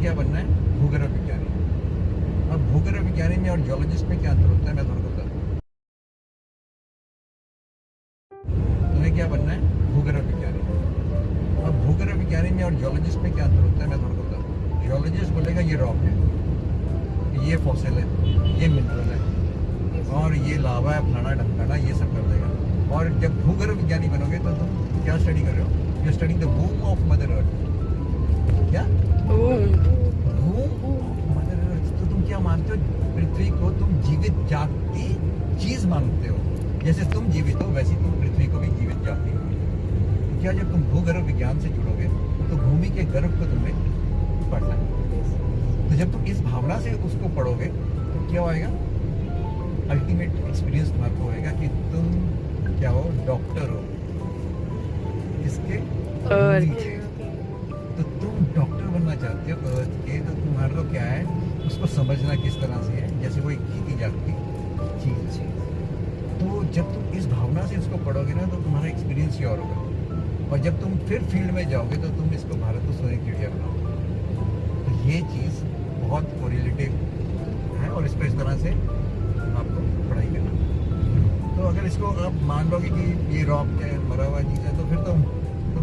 क्या बनना है? भूगर्भ विज्ञानी। अब भूगर्भ विज्ञानी में और जियोलॉजिस्ट में क्या अंतर होता है मैं तुमको बताता हूँ। तुम्हें क्या बनना है? भूगर्भ विज्ञानी। अब भूगर्भ विज्ञानी में और जियोलॉजिस्ट में क्या अंतर होता है मैं तुमको बताता हूँ। जियोलॉजिस्ट बोलेगा ये रॉक है, ये फॉसिल है, ये मिनरल है और ये लावा है, फलाना ढमकाना, ये सब कर देगा। और जब भूगर्भ विज्ञानी बनोगे तो तुम क्या स्टडी कर रहे हो? You study the womb of mother earth. क्या? Womb of mother earth. तो तुम क्या मानते हो? पृथ्वी को तुम जीवित जागती चीज मानते हो। जैसे तुम जीवित हो वैसे तुम पृथ्वी को भी जीवित जागती हो। क्या जब तुम भूगर्भ विज्ञान से जुड़ोगे तो भूमि के गर्भ को तुम्हें पढ़ना है। तो जब तुम इस भावना से उसको पढ़ोगे तो क्या होएगा? अल्टीमेट एक्सपीरियंस तुम्हारे को होएगा कि तुम क्या हो? डॉक्टर हो किसके? अर्थ के। तो तुम डॉक्टर बनना चाहते हो अर्थ के, तो तुम्हारे को क्या है उसको समझना किस तरह से है, जैसे कोई जीती जागती चीज है। तो जब तुम इस भावना से इसको पढ़ोगे ना तो तुम्हारा एक्सपीरियंस ही और होगा। और जब तुम फिर फील्ड में जाओगे तो तुम इसको भारत को सोने की चिड़िया बनाओगे। तो ये चीज़ बहुत कोरिलेटिव है और इसको इस तरह से आपको पढ़ाई करना। तो अगर इसको आप मान लोगे कि ये रॉक है, मरा हुआ चीज़ है, तो फिर तुम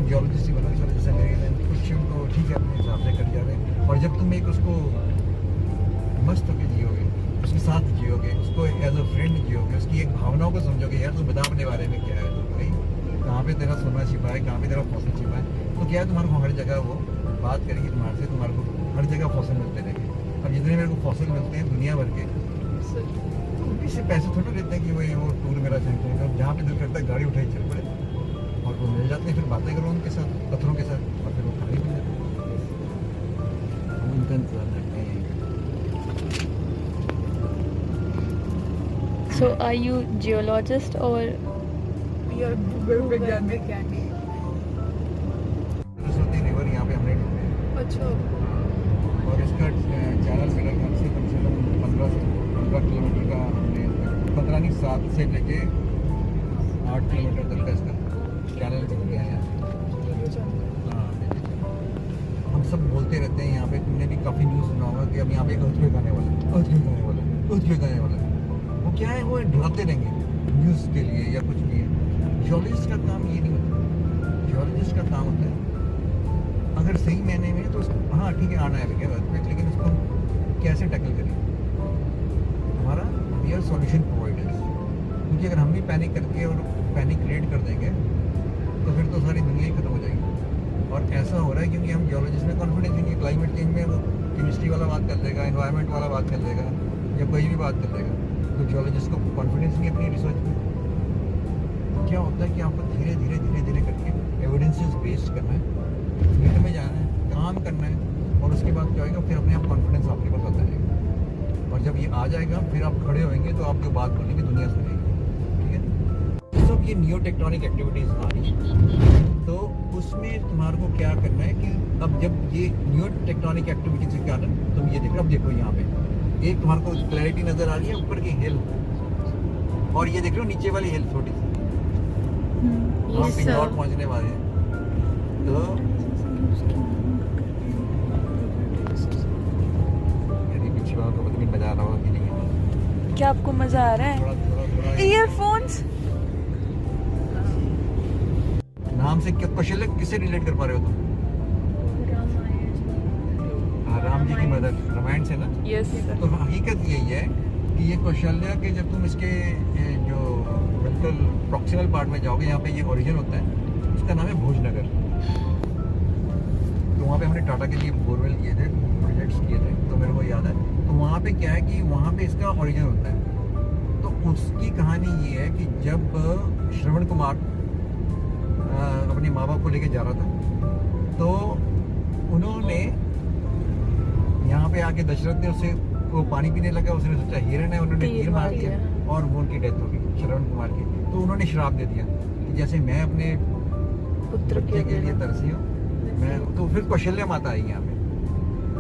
जियोलॉजिस्ट ही बनोगे। सर जैसे मेरे कुछ तो ठीक है अपने हिसाब से कर जाओगे। और जब तुम एक उसको मस्त होकर जियोगे, उसके साथ जियोगे, उसको एज अ फ्रेंड जियोगे, उसकी एक भावनाओं को समझोगे, यार तू बता अपने बारे में क्या है, तो भाई कहाँ पे तेरा सोना छिपा है, कहाँ पे तेरा फॉसिल छिपा है। तो क्या है तुम्हारे को हर जगह वो बात करेगी तुम्हारे से, तुम्हारे को हर जगह फॉसिल मिलते रहेंगे। अब जितने मेरे को फॉसिल मिलते हैं दुनिया भर के, तो इससे पैसे थोड़ा लेते हैं कि भाई वो टूर मेरा चलते हैं। जहाँ पे दिल करता है गाड़ी उठाई चल पड़े और वो मिल जाते हैं। फिर बातें करो उनके साथ, पत्थरों के साथ, और फिर वो खाली मिल जाते हैं। हम उनका इंतजार करते हैं। So are you geologist or या भूगोल विज्ञानी? सरस्वती रिवर यहाँ पे हमने ढूंढे हैं। अच्छा। और इसका चैनल मेरा घर से कम 15 किलोमीटर का हमने 15 नहीं 7 से लेके 8 किलोमीटर तक का इसका चैनल बन गया है। हाँ, हम सब बोलते रहते हैं यहाँ पे, तुमने भी काफ़ी न्यूज़ सुना होगा कि अब यहाँ पे अर्थक्वेक आने वाला है, अर्थक्वेक आने वाला है, अर्थक्वेक आने वाला है। वो क्या है, वो डराते रहेंगे न्यूज़ के लिए या कुछ भी है। जियोलॉजिस्ट का काम ये नहीं होता। जियोलॉजिस्ट का काम होता है अगर सही महीने में तो उसको हाँ ठीक है आना है भैया अर्थक्वेक, लेकिन उसको हम कैसे टैकल करें। हमारा वी आर सॉल्यूशन प्रोवाइडर्स। क्योंकि अगर हम भी पैनिक करके और पैनिक क्रिएट कर देंगे तो फिर तो सारी दुनिया ही खत्म हो जाएगी। और ऐसा हो रहा है क्योंकि हम जियोलॉजिस्ट में कॉन्फिडेंस ही नहीं है। क्लाइमेट चेंज में वो केमिस्ट्री वाला बात कर लेगा, एनवायरनमेंट वाला बात कर लेगा या कोई भी बात कर लेगा, तो जियोलॉजिस्ट को कॉन्फिडेंस नहीं अपनी रिसर्च में। तो क्या होता है कि आपको धीरे धीरे करके एविडेंसेस बेस्ड करना है, फील्ड में जाना है, काम करना है, और उसके बाद क्या होगा फिर अपने आप कॉन्फिडेंस आपके पास आता जाएगा। और जब ये आ जाएगा फिर आप खड़े होंगे तो आप जो बात बोलेंगे दुनिया सुनेगी। ठीक है। सब ये न्यू टेक्टोनिक एक्टिविटीज़ आ रही है, तो उसमें तुम्हारे को क्या करना है कि अब जब ये न्यू टेक्टोनिक एक्टिविटीज के कारण तुम ये देखो, अब देखो यहाँ पे एक तुम्हारे को क्लैरिटी नजर आ रही है ऊपर की हिल, और ये देख रहे हो नीचे वाली हिल छोटी सी, हम पिंजौर पहुंचने वाले हैं। तो यदि पीछे वालों को पता नहीं मजा आ रहा होगा कि नहीं। क्या आपको मजा आ रहा है? थोड़ा ईयरफोन्स नाम से क्या कौशल्य किसे रिलेट कर पा रहे हो तुम? राम जी की मदर, रामायण से ना। यस तो हकीकत यही है कि ये कौशल्या के जब तुम इसके जो बिल्कुल प्रॉक्सिमल पार्ट में जाओगे, यहाँ पे ये ओरिजिन होता है, इसका नाम है भोजनगर। तो वहाँ पे हमने टाटा के लिए बोरवेल किए थे, प्रोजेक्ट्स किए थे, तो मेरे को याद है। तो वहाँ पे क्या है कि वहाँ पे इसका ओरिजिन होता है। तो उसकी कहानी ये है कि जब श्रवण कुमार अपने माँ बाप को लेके जा रहा था, तो उन्होंने यहाँ पे आके दशरथ ने उससे वो पानी पीने लगा, उसने सोचा हिरण है, उन्होंने तीर मार दिया और वो उनकी डेथ हो गई श्रवण कुमार की। तो उन्होंने श्राप दे दिया कि जैसे मैं अपने पुत्र बच्चे के लिए तरसी हूँ, मैं तो फिर कौशल्या माता आई यहाँ पे।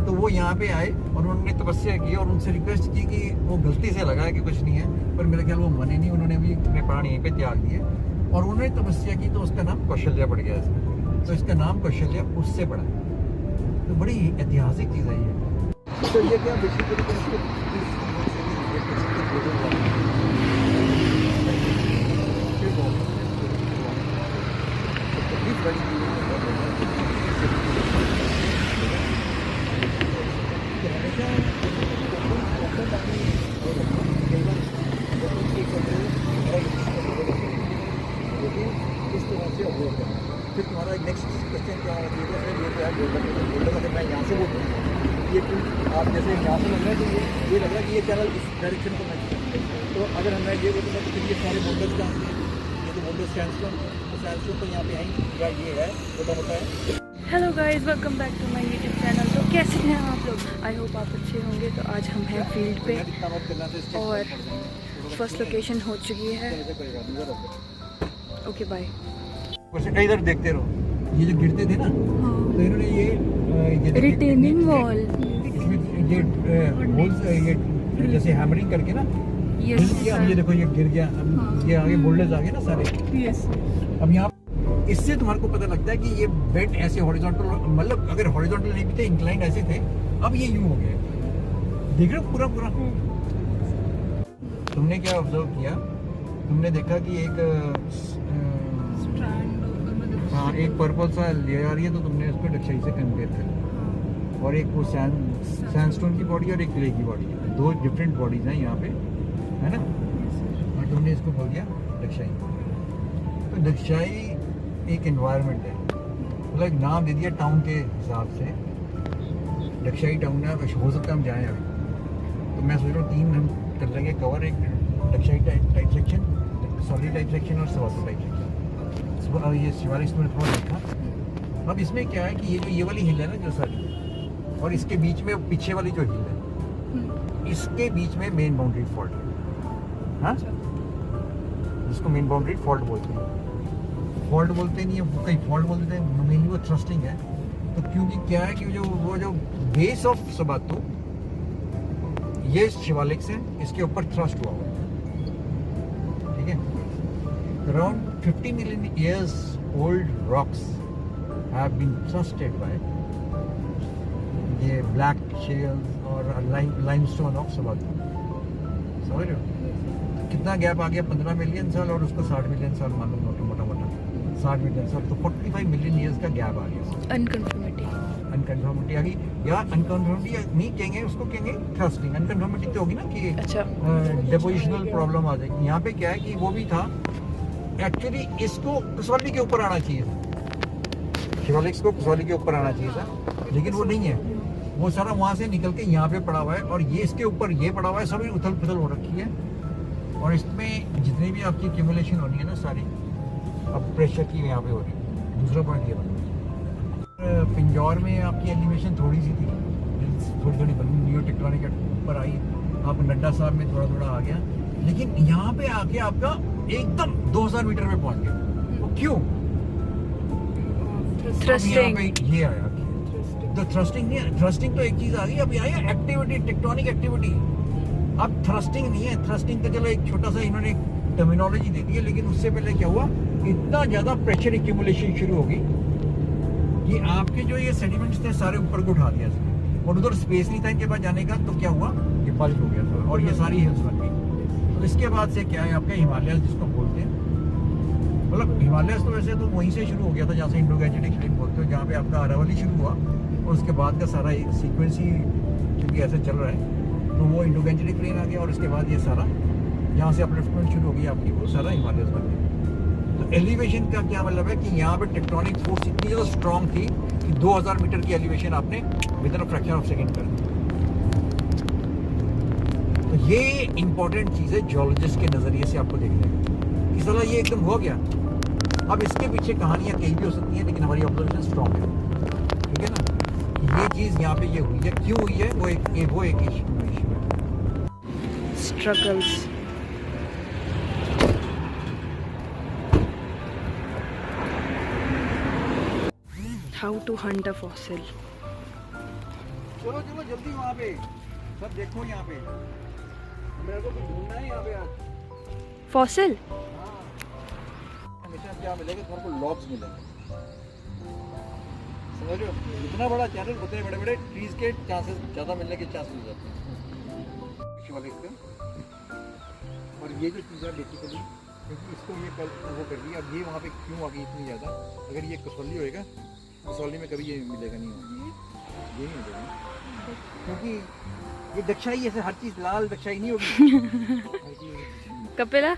तो वो यहाँ पे आए और उन्होंने तपस्या की और उनसे रिक्वेस्ट की कि वो गलती से लगा है कि कुछ नहीं है, पर मेरा ख्याल वो मने नहीं, उन्होंने भी अपने प्राण यहीं पे त्याग दिए और उन्होंने तपस्या की, तो उसका नाम कौशल्या पड़ गया इसमें। तो इसका नाम कौशल्या उससे पड़ा है। तो बड़ी ऐतिहासिक चीज़ है ये। तो ये क्या बेसिकली फिर तुम्हारा नेक्स्ट क्वेश्चन क्या होगा, ये तो है बोल्डर अगर मैं यहाँ से बोलूँ ये आप जैसे यहाँ से लग रहा है तो ये लग रहा है कि ये चैनल इस डायरेक्शन को मैच करता है। तो अगर मैं ये बोलूँगा तो फिर ये सारे बोल्डर्स कहाँ से हैं, ये तो बोल्डर सैंडस्टोन, तो सैंडस्टोन तो यहाँ पे आएंगे या ये है छोटा मोटा है। Hello guys, welcome back to my YouTube channel. तो कैसे हैं आप लोग? आई होप आप अच्छे होंगे। तो आज हम हैं फील्ड पे और फर्स्ट लोकेशन हो चुकी है। Okay bye. वैसे कई इधर देखते रहो, ये जो गिरते थे ना तो इन्होंने ये रिटेनिंग वॉल, इसमें ये होल्स ये जैसे हैमरिंग करके ना यस अब ये देखो ये गिर गया, अब ये आगे बोल्डर्स आ गए ना सारे। यस अब यहाँ इससे तुम्हारे को पता लगता है कि ये बेड ऐसे हॉरिजॉन्टल, मतलब अगर हॉरिजॉन्टल नहीं भी थे, इंक्लाइंड ऐसे थे, अब ये यूं हो गया। देख रहे हो पूरा पूरा। तुमने क्या ऑब्जर्व किया? तुमने देखा कि एक हाँ एक पर्पल सा लेयर आ रही है, तो तुमने उसको डक्शाई से कंपेयर कर, और एक वो सैंडस्टोन की बॉडी और एक क्ले की बॉडी, दो डिफरेंट बॉडीज हैं यहाँ पे, है ना। और तुमने इसको बोल दिया डक्शाई। तो डक्शाई एक एनवायरनमेंट है, मतलब एक नाम दे दिया टाउन के हिसाब से, डक्शाई टाउन है। हो सकता है हम जाएँ अभी, तो मैं सोच रहा हूँ 3 हम कर लेंगे कवर, एक Dagshai type section, solid type section और सवासो टाइप सेक्शन। ये शिवालिक में थोड़ा देखा। अब इसमें क्या है कि ये जो ये वाली हिल है ना जो सारी, और इसके बीच में पीछे वाली जो हिल है, इसके बीच में मेन बाउंड्री फॉल्ट है, हाँ, जिसको मेन बाउंड्री फॉल्ट बोलते हैं। फॉल्ट बोलते नहीं है, कहीं फॉल्ट बोलते हैं, मेनली वो थ्रस्टिंग है। तो क्योंकि क्या है कि वो जो बेस ऑफ सबातो ये शिवालिक से इसके ऊपर थ्रस्ट हुआ है, ठीक है। Around 50 million years old rocks have been thrusted by ये black shales और limestone of Sabato। समझ रहे हो कितना गैप आ गया? 15 मिलियन साल और उसको 60 मिलियन साल मान लो, मोटा 60 मिलियन साल, तो 45 मिलियन ईयर्स का गैप आ गया। अनकन्फर्मिटी आ गई, या अनकन्फर्मिटी नहीं कहेंगे उसको, कहेंगे थ्रस्टिंग। अनकन्फर्मिटी तो होगी ना कि अच्छा डिपोजिशनल प्रॉब्लम आ जाएगी। यहाँ पे क्या है कि वो भी था, एक्चुअली इसको कसौली के ऊपर आना चाहिए था, शिवालिक्स को कसौली के ऊपर आना चाहिए था, लेकिन वो नहीं है। वो सारा वहाँ से निकल के यहाँ पे पड़ा हुआ है, और ये इसके ऊपर ये पड़ा हुआ है, सभी उथल पुथल हो रखी है। और इसमें जितनी भी आपकी एक्यूमुलेशन होनी है ना सारी, अब प्रेशर की यहाँ पे हो रही है। दूसरा पॉइंट ये बना, पिंजौर में आपकी एलिवेशन थोड़ी सी थी, थोड़ी बनी, न्यू टेक्टोनिक ऊपर आई, आप नड्डा साहब में थोड़ा थोड़ा आ गया, लेकिन यहाँ पे आके आपका एकदम 2000 मीटर पे पहुंच गया। वो क्यों? थ्रस्टिंग ये आया तो थ्रस्टिंग नहीं है, थ्रस्टिंग तो एक चीज आ गई, अब ये आया एक्टिविटी, टेक्टोनिक एक्टिविटी। अब थ्रस्टिंग नहीं है, थ्रस्टिंग का चलो एक छोटा सा इन्होंने टर्मिनोलॉजी दे दी है, लेकिन उससे पहले क्या हुआ, इतना ज्यादा प्रेशर एक्यूमुलेशन शुरू हो गई कि आपके जो ये सेडिमेंट्स थे सारे ऊपर को उठा दिया, और उधर स्पेस नहीं था इनके पास जाने का, तो क्या हुआ, ये बल्क हो गया था और ये सारी हिल्स बन गई। तो इसके बाद से क्या है आपका हिमालय जिसको बोलते हैं, मतलब हिमालय तो वैसे तो वहीं से शुरू हो गया था जहाँ से इंडो गैंजेटिक प्लेन बोलते हो, जहाँ पे आपका अरावली शुरू हुआ, और उसके बाद का सारा सीक्वेंस ही क्योंकि ऐसे चल रहा है, तो वो इंडो गैंजेटिक प्लेन आ गया, और उसके बाद ये सारा यहाँ से अपलिफ्टमेंट शुरू हो गई आपकी, वो सारा हिमालय बन गया। तो एलिवेशन का क्या मतलब है कि यहाँ पे टेक्टोनिक फोर्स इतनी ज़्यादा स्ट्रॉन्ग थी कि 2000 मीटर की एलिवेशन आपने with in a fraction of second कर दी। तो ये इंपॉर्टेंट चीज़ है जियोलॉजिस्ट के नज़रिए से आपको देखने में, इस तरह ये एकदम हो गया। अब इसके पीछे कहानियाँ कहीं भी हो सकती हैं, लेकिन हमारी ऑब्जर्वेशन स्ट्रॉन्ग है, ठीक है ना। ये चीज़ यहाँ पे ये हुई है, क्यों हुई है, वो एक इशू है। Struggles. How to hunt a fossil. चलो जल्दी वहाँ पे सब देखो, यहाँ पे मेरे को कुछ ढूंढना है यहाँ पे आज। फॉसिल हमेशा क्या मिलेगा, तुम्हारे को लॉग्स मिलेंगे, समझ रहे हो, जितना बड़ा चैनल उतने बड़े बड़े ट्रीज के चांसेस ज़्यादा मिलने के चांसेस हो जाते हैं वाले इसका। और ये जो चीज़ है बेसिकली, क्योंकि इसको ये कल वो कर दिया, अब ये वहाँ पे क्यों आ गई इतनी ज़्यादा। अगर ये कसौली होएगा, कसौली में कभी ये मिलेगा नहीं, होगा ये नहीं मिलेगा, क्योंकि ये दक्षाई ऐसे हर चीज़ लाल दक्षाई नहीं होगी। कपिला,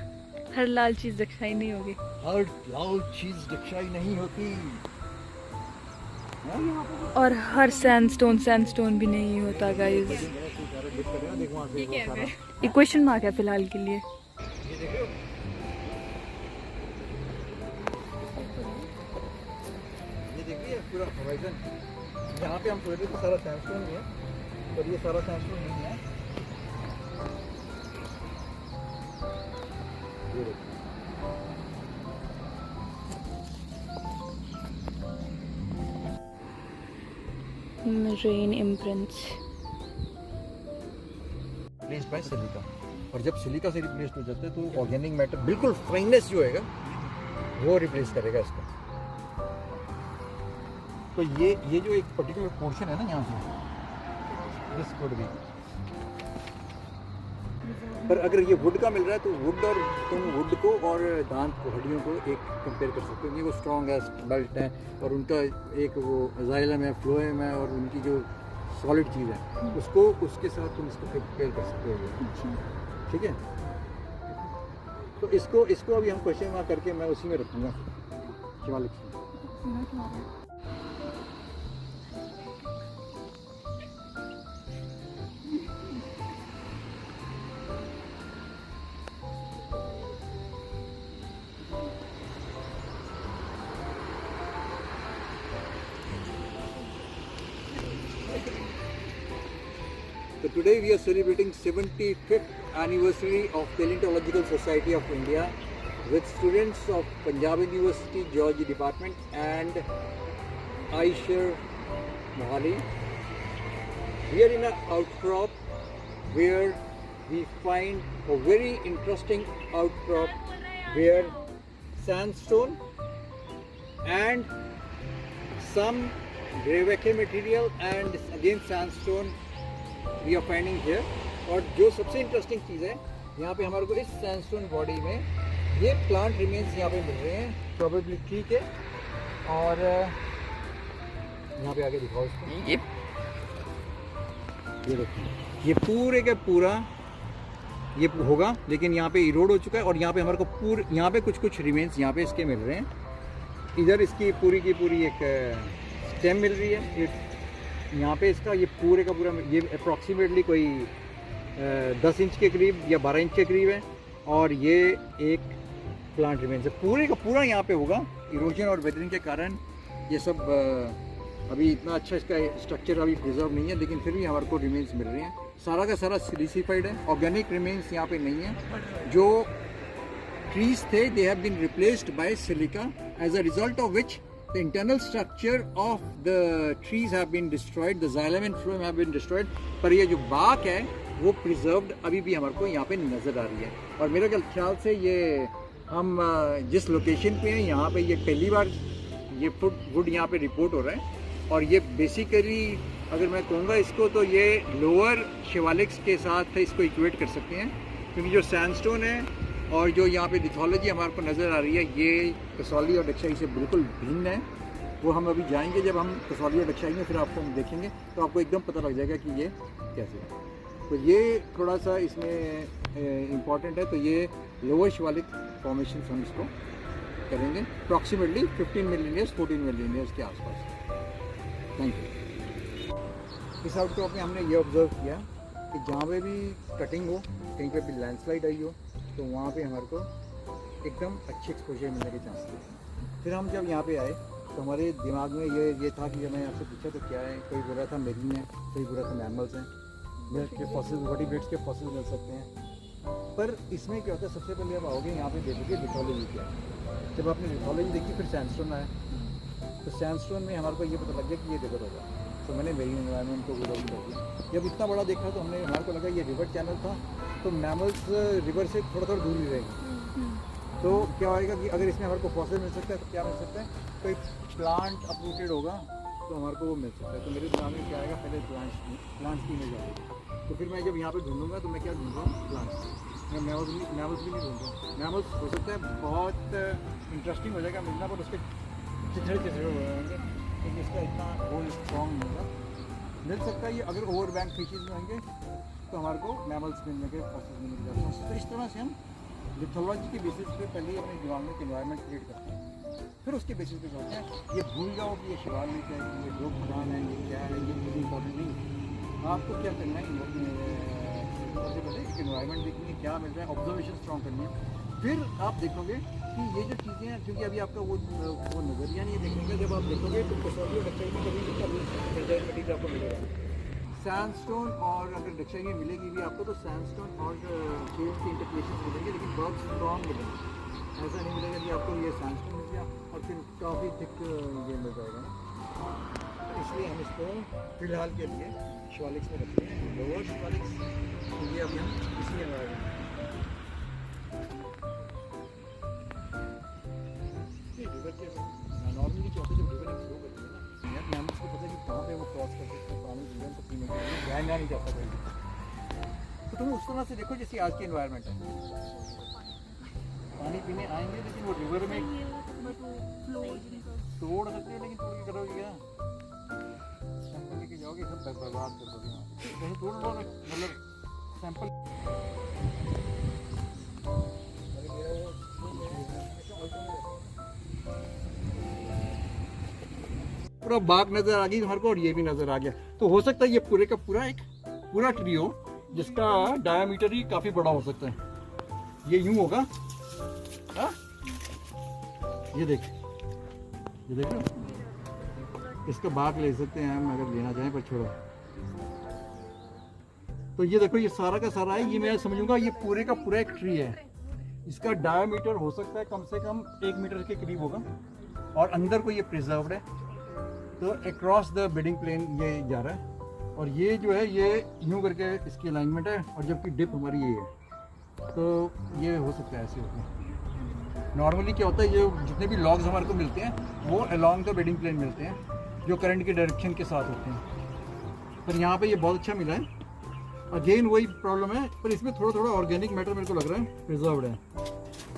हर लाल चीज दक्षाई नहीं होगी। हर लाल चीज़ दक्षाई नहीं होती। और हर सैंडस्टोन भी नहीं होता गाइस। ये क्वेश्चन मार्क है फिलहाल के लिए। ये देख रहे हो, ये देखिए पूरा होराइजन, यहाँ पे हम सोच रहे थे सारा सैंडस्टोन ही है, पर ये सारा सैंडस्टोन नहीं है। ये देखिए, rain imprints. Replaced by silica, और जब सिलिका से रिप्लेस हो जाता है तो ऑर्गेनिक मैटर बिल्कुल फाइनेस जो होएगा वो रिप्लेस करेगा इसको। तो ये जो एक पर्टिकुलर पोर्शन है ना यहाँ से, दिस वुड बी, पर अगर ये वुड का मिल रहा है तो वुड और तुम वुड को और दांत को, हड्डियों को एक कंपेयर कर सकते हो। ये वो स्ट्रॉन्ग है, बेल्ट है, और उनका एक वो जाइलम है, फ्लोएम है, और उनकी जो सॉलिड चीज़ है उसको, उसके साथ तुम इसको कंपेयर कर सकते हो। ठीक है, तो इसको अभी हम क्वेश्चन मार्क करके मैं उसी में रखूँगा Shivalik. So today we are celebrating 75th anniversary of Paleontological Society of India with students of Punjab University Geology Department and Aisher Mohali. We are in an outcrop where we find a very interesting outcrop where sandstone and some Greywacke material and again sandstone we are finding here। और जो सबसे interesting चीज़ है यहाँ पे हमारे को इस sandstone body में ये प्लांट रिमेन्स यहाँ पे मिल रहे हैं, प्रोबेबली ट्री के। और यहाँ पे आगे दिखाओ इसको, ये देखिए, ये पूरे का पूरा ये होगा, लेकिन यहाँ पे इरोड हो चुका है। और यहाँ पे हमारे को यहाँ पे कुछ रिमेन्स यहाँ पे इसके मिल रहे हैं। इधर इसकी पूरी की पूरी एक स्टेम मिल रही है यहाँ पे इसका, ये पूरे का पूरा, ये अप्रॉक्सीमेटली कोई 10 इंच के करीब या 12 इंच के करीब है। और ये एक प्लांट रिमेन्स है, पूरे का पूरा यहाँ पे होगा। इरोजन और वेदरिंग के कारण ये सब अभी इतना अच्छा इसका स्ट्रक्चर अभी प्रिजर्व नहीं है, लेकिन फिर भी हमारे को रिमेन्स मिल रहे हैं। सारा का सारा सिलिसिफाइड है, ऑर्गेनिक रिमेन्स यहाँ पे नहीं है। जो ट्रीज थे they have been replaced by silica, as a result of which the internal structure of the trees have been destroyed, the xylem and phloem have been destroyed, पर ये जो बाक है वो preserved अभी भी हमारे को यहाँ पे नज़र आ रही है। और मेरे ख्याल से ये हम जिस लोकेशन पे हैं यहाँ पे ये पहली बार ये वुड यहाँ पे रिपोर्ट हो रहा है। और ये बेसिकली अगर मैं कहूँगा इसको तो ये लोअर शिवालिक्स के साथ इसको इक्वेट कर सकते हैं, क्योंकि जो सैंडस्टोन है और जो यहाँ पे लिथोलॉजी हमारे को नज़र आ रही है ये कसौली और दक्षाई से बिल्कुल भिन्न है। वो हम अभी जाएंगे, जब हम कसौली और दक्षाई में फिर आपको हम देखेंगे तो आपको एकदम पता लग जाएगा कि ये कैसे है। तो ये थोड़ा सा इसमें इम्पॉर्टेंट है। तो ये लोअर शिवालिक फॉर्मेशन हम इसको करेंगे approximately 15 million years 14 million years के आसपास। Thank you. इस आउटक्रॉप में हमने ये ऑब्जर्व किया कि जहाँ पे भी कटिंग हो, कहीं पे भी लैंडस्लाइड आई हो, तो वहाँ पे हमारे को एकदम अच्छी एक्सपोजर मिलने के चांसेस थे। फिर हम जब यहाँ पे आए तो हमारे दिमाग में ये था कि मैं आपसे पूछा तो क्या है, कोई बोला था मेरीन है, कोई बोला था मैमल्स हैं, मिल्क के फॉसिल, वर्टिब्रेट्स के फॉसिल मिल सकते हैं। पर इसमें क्या होता है, सबसे पहले आप आओगे यहाँ पे देखोगे लिथोलॉजी क्या है। जब आपने लिथोलॉजी देखी फिर सैंडस्टोन आया, तो सैंडस्टोन में हमारे को ये पता लग गया कि ये रिवर होगा। तो मैंने मेरीन एनवायरनमेंट को विलोड कर दिया। जब इतना बड़ा देखा तो हमारे को लगा ये रिवर चैनल था, तो मैमल्स रिवर से थोड़ा दूर ही रहेंगे। तो क्या होएगा कि अगर इसमें हमारे को फॉसिल मिल सकता है तो क्या मिल सकता है, कोई प्लांट अपरूटेड होगा तो हमारे को वो मिल सकता है। तो मेरे दिमाग में क्या आएगा, पहले प्लांट्स की इमेज आएगी। तो फिर मैं जब यहाँ पे ढूंढूंगा तो मैं क्या ढूंढूँ, प्लांट्स। मैं मैमल्स भी नहीं ढूंढूँ। मैमल्स हो सकता है बहुत इंटरेस्टिंग हो जाएगा मिलना, पर उसके चिथड़े हो जाएंगे क्योंकि इसका इतना होल स्ट्रॉन्ग होगा। मिल सकता है ये अगर ओवर बैंक फिशेज में होंगे तो हमारे को मैमल्स मिलने के प्रोसेस में मिल जाते हैं। तो इस तरह से हम लिथोलॉजी के बेसिस पे पहले ही अपने दिमाग में एक एनवायरनमेंट क्रिएट करते हैं, फिर उसके बेसिस पे सोचते हैं। ये भूल जाओ कि ये शिवालिक है, ये लोग भगवान है, ये क्या है, ये मुझे इम्पोर्टेंट नहीं। आपको क्या करना है, सबसे पहले एक एनवायरनमेंट देखनी है क्या मिल रहा है, ऑब्जर्वेशन स्ट्रॉन्ग करनी है। फिर आप देखोगे कि ये जो चीज़ें हैं, क्योंकि अभी आपका वो नज़रिया नहीं है देखने का, जब आप देखोगे तो कसौली और डक्साई में कभी मटीरियल आपको मिलेगा। सैंडस्टोन और अगर डक्साई में मिलेगी भी आपको तो सैंडस्टोन और शेल के इंटरप्रिटेशंस मिलेंगे, लेकिन बहुत स्ट्रॉन्ग मिलेंगे। ऐसा नहीं मिलेगा कि आपको ये सैंडस्टोन मिल गया और फिर काफ़ी थिक ये मिल जाएगा ना। तो इसलिए हम इसको फिलहाल के लिए शिवालिक्स में रखते हैं, लोअर शिवालिक्स। ये अभी हम इसी एनवायरनमेंट रिवर के नॉर्मली क्या होता है, जब रिवर फ्लो करती है ना, यार मैमल्स को पता है कि कहाँ पे वो क्रॉस करते हैं, पानी जीवन को पीने के लिए ध्यान नहीं जाता कहीं। तो तुम उस तरह से देखो जैसे आज की एनवायरनमेंट है, पानी पीने आएंगे लेकिन वो रिवर में तोड़ सकते हैं, लेकिन तोड़ के करोगे क्या, सैंपल लेके जाओगे सब बर्बाद कर दोगे। वैसे तोड़ लो, मतलब सैंपल पूरा बाग नजर आ गई हमारे को और ये भी नजर आ गया। तो हो सकता है ये पूरे का पूरा एक पूरा ट्री हो जिसका डायामीटर ही काफी बड़ा हो सकता है। ये यूं होगा, हाँ? ये देख रहे हो? इसका बाग ले सकते हैं हम अगर लेना चाहें, पर छोड़ो। तो ये देखो, ये सारा का सारा है, ये मैं समझूंगा ये पूरे का पूरा एक ट्री है। इसका डायामीटर हो सकता है कम से कम 1 मीटर के करीब होगा और अंदर को ये प्रिजर्व्ड है। तो अक्रॉस द बेडिंग प्लेन ये जा रहा है और ये जो है ये यूं करके इसकी अलाइनमेंट है, और जबकि डिप हमारी ये है। तो ये हो सकता है ऐसे होता है। नॉर्मली क्या होता है, ये जितने भी लॉग्स हमारे को मिलते हैं वो अलोंग द बेडिंग प्लेन मिलते हैं, जो करंट के डायरेक्शन के साथ होते हैं। पर यहाँ पे ये बहुत अच्छा मिला है। अगेन वही प्रॉब्लम है, पर इसमें थोड़ा थोड़ा ऑर्गेनिक मैटर मेरे को लग रहा है प्रिजर्व्ड है।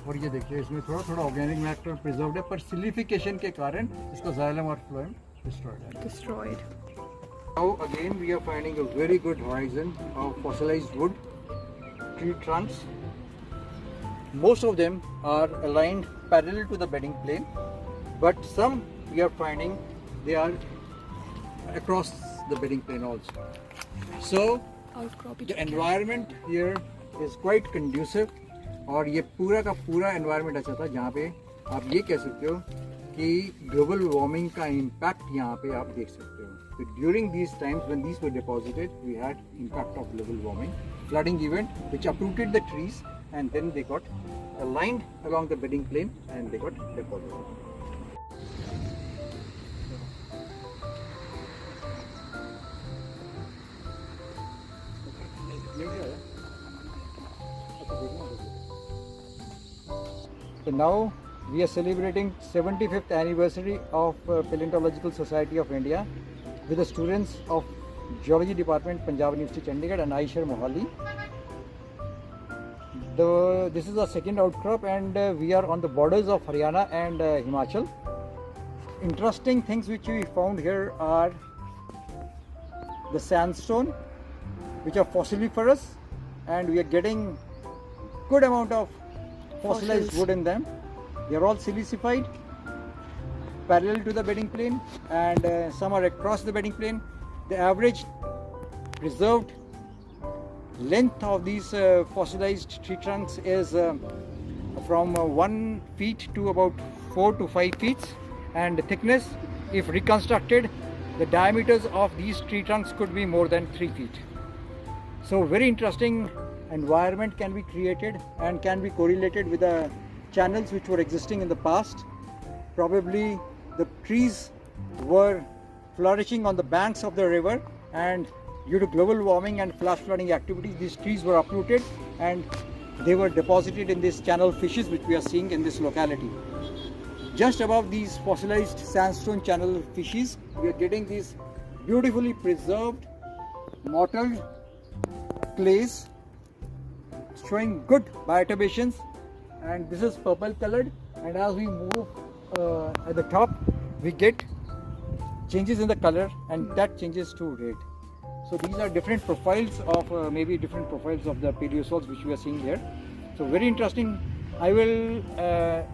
और ये देखिए इसमें थोड़ा थोड़ा ऑर्गेनिक मैटर प्रिजर्व्ड है, पर सिलिफिकेशन के कारण इसका जाइलम और phloem destroyed. Now again we are finding a very good horizon of fossilized wood, tree trunks. Most of them are aligned parallel to the bedding plane, but some we are finding they are across the bedding plane also. So the environment here is quite conducive, और ये पूरा का पूरा environment ऐसा था जहाँ पे आप ये कह सकते हो कि ग्लोबल वार्मिंग का इम्पैक्ट यहाँ पे आप देख सकते हो। तो during these times when these were deposited we had impact of global warming, flooding event which uprooted the trees and then they got aligned along the bedding plane and they got deposited. So now we are celebrating 75th anniversary of Paleontological Society of India with the students of Geology Department, Punjab University, Chandigarh and Aishar Mohali. This is our second outcrop and we are on the borders of Haryana and Himachal. Interesting things which we found here are the sandstone, which are fossiliferous, and we are getting good amount of fossilized wood in them. They are all silicified, parallel to the bedding plane, and some are across the bedding plane. The average preserved length of these fossilized tree trunks is from 1 feet to about 4 to 5 feet, and the thickness, if reconstructed, the diameters of these tree trunks could be more than 3 feet. So very interesting environment can be created and can be correlated with the channels which were existing in the past. Probably the trees were flourishing on the banks of the river, and due to global warming and flash flooding activities, these trees were uprooted and they were deposited in these channel fishes which we are seeing in this locality. just above these fossilized sandstone channel fishes, we are getting these beautifully preserved mottled clays showing good bioturbations, and this is purple colored, and as we move at the top we get changes in the color, and that changes to red. So these are different profiles of maybe different profiles of the paleosols which we are seeing here. So very interesting. I will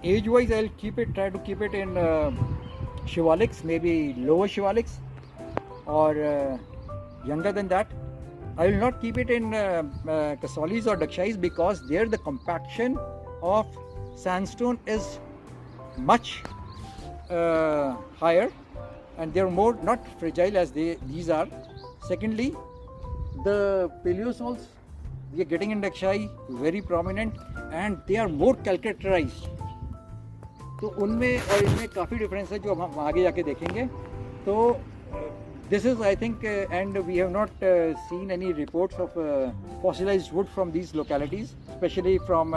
age wise I'll try to keep it in Shivalics, maybe lower Shivalics, or younger than that. I will not keep it in Kasolis or Dakshais, because there the compaction of sandstone is much higher, and they are more not fragile as these are. Secondly, the paleosols we are getting in Dakshai very prominent, and they are more calcaterized. तो उनमें और इनमें काफ़ी difference है जो हम आगे जाके देखेंगे. तो this is, I think, and we have not seen any reports of fossilized wood from these localities, especially from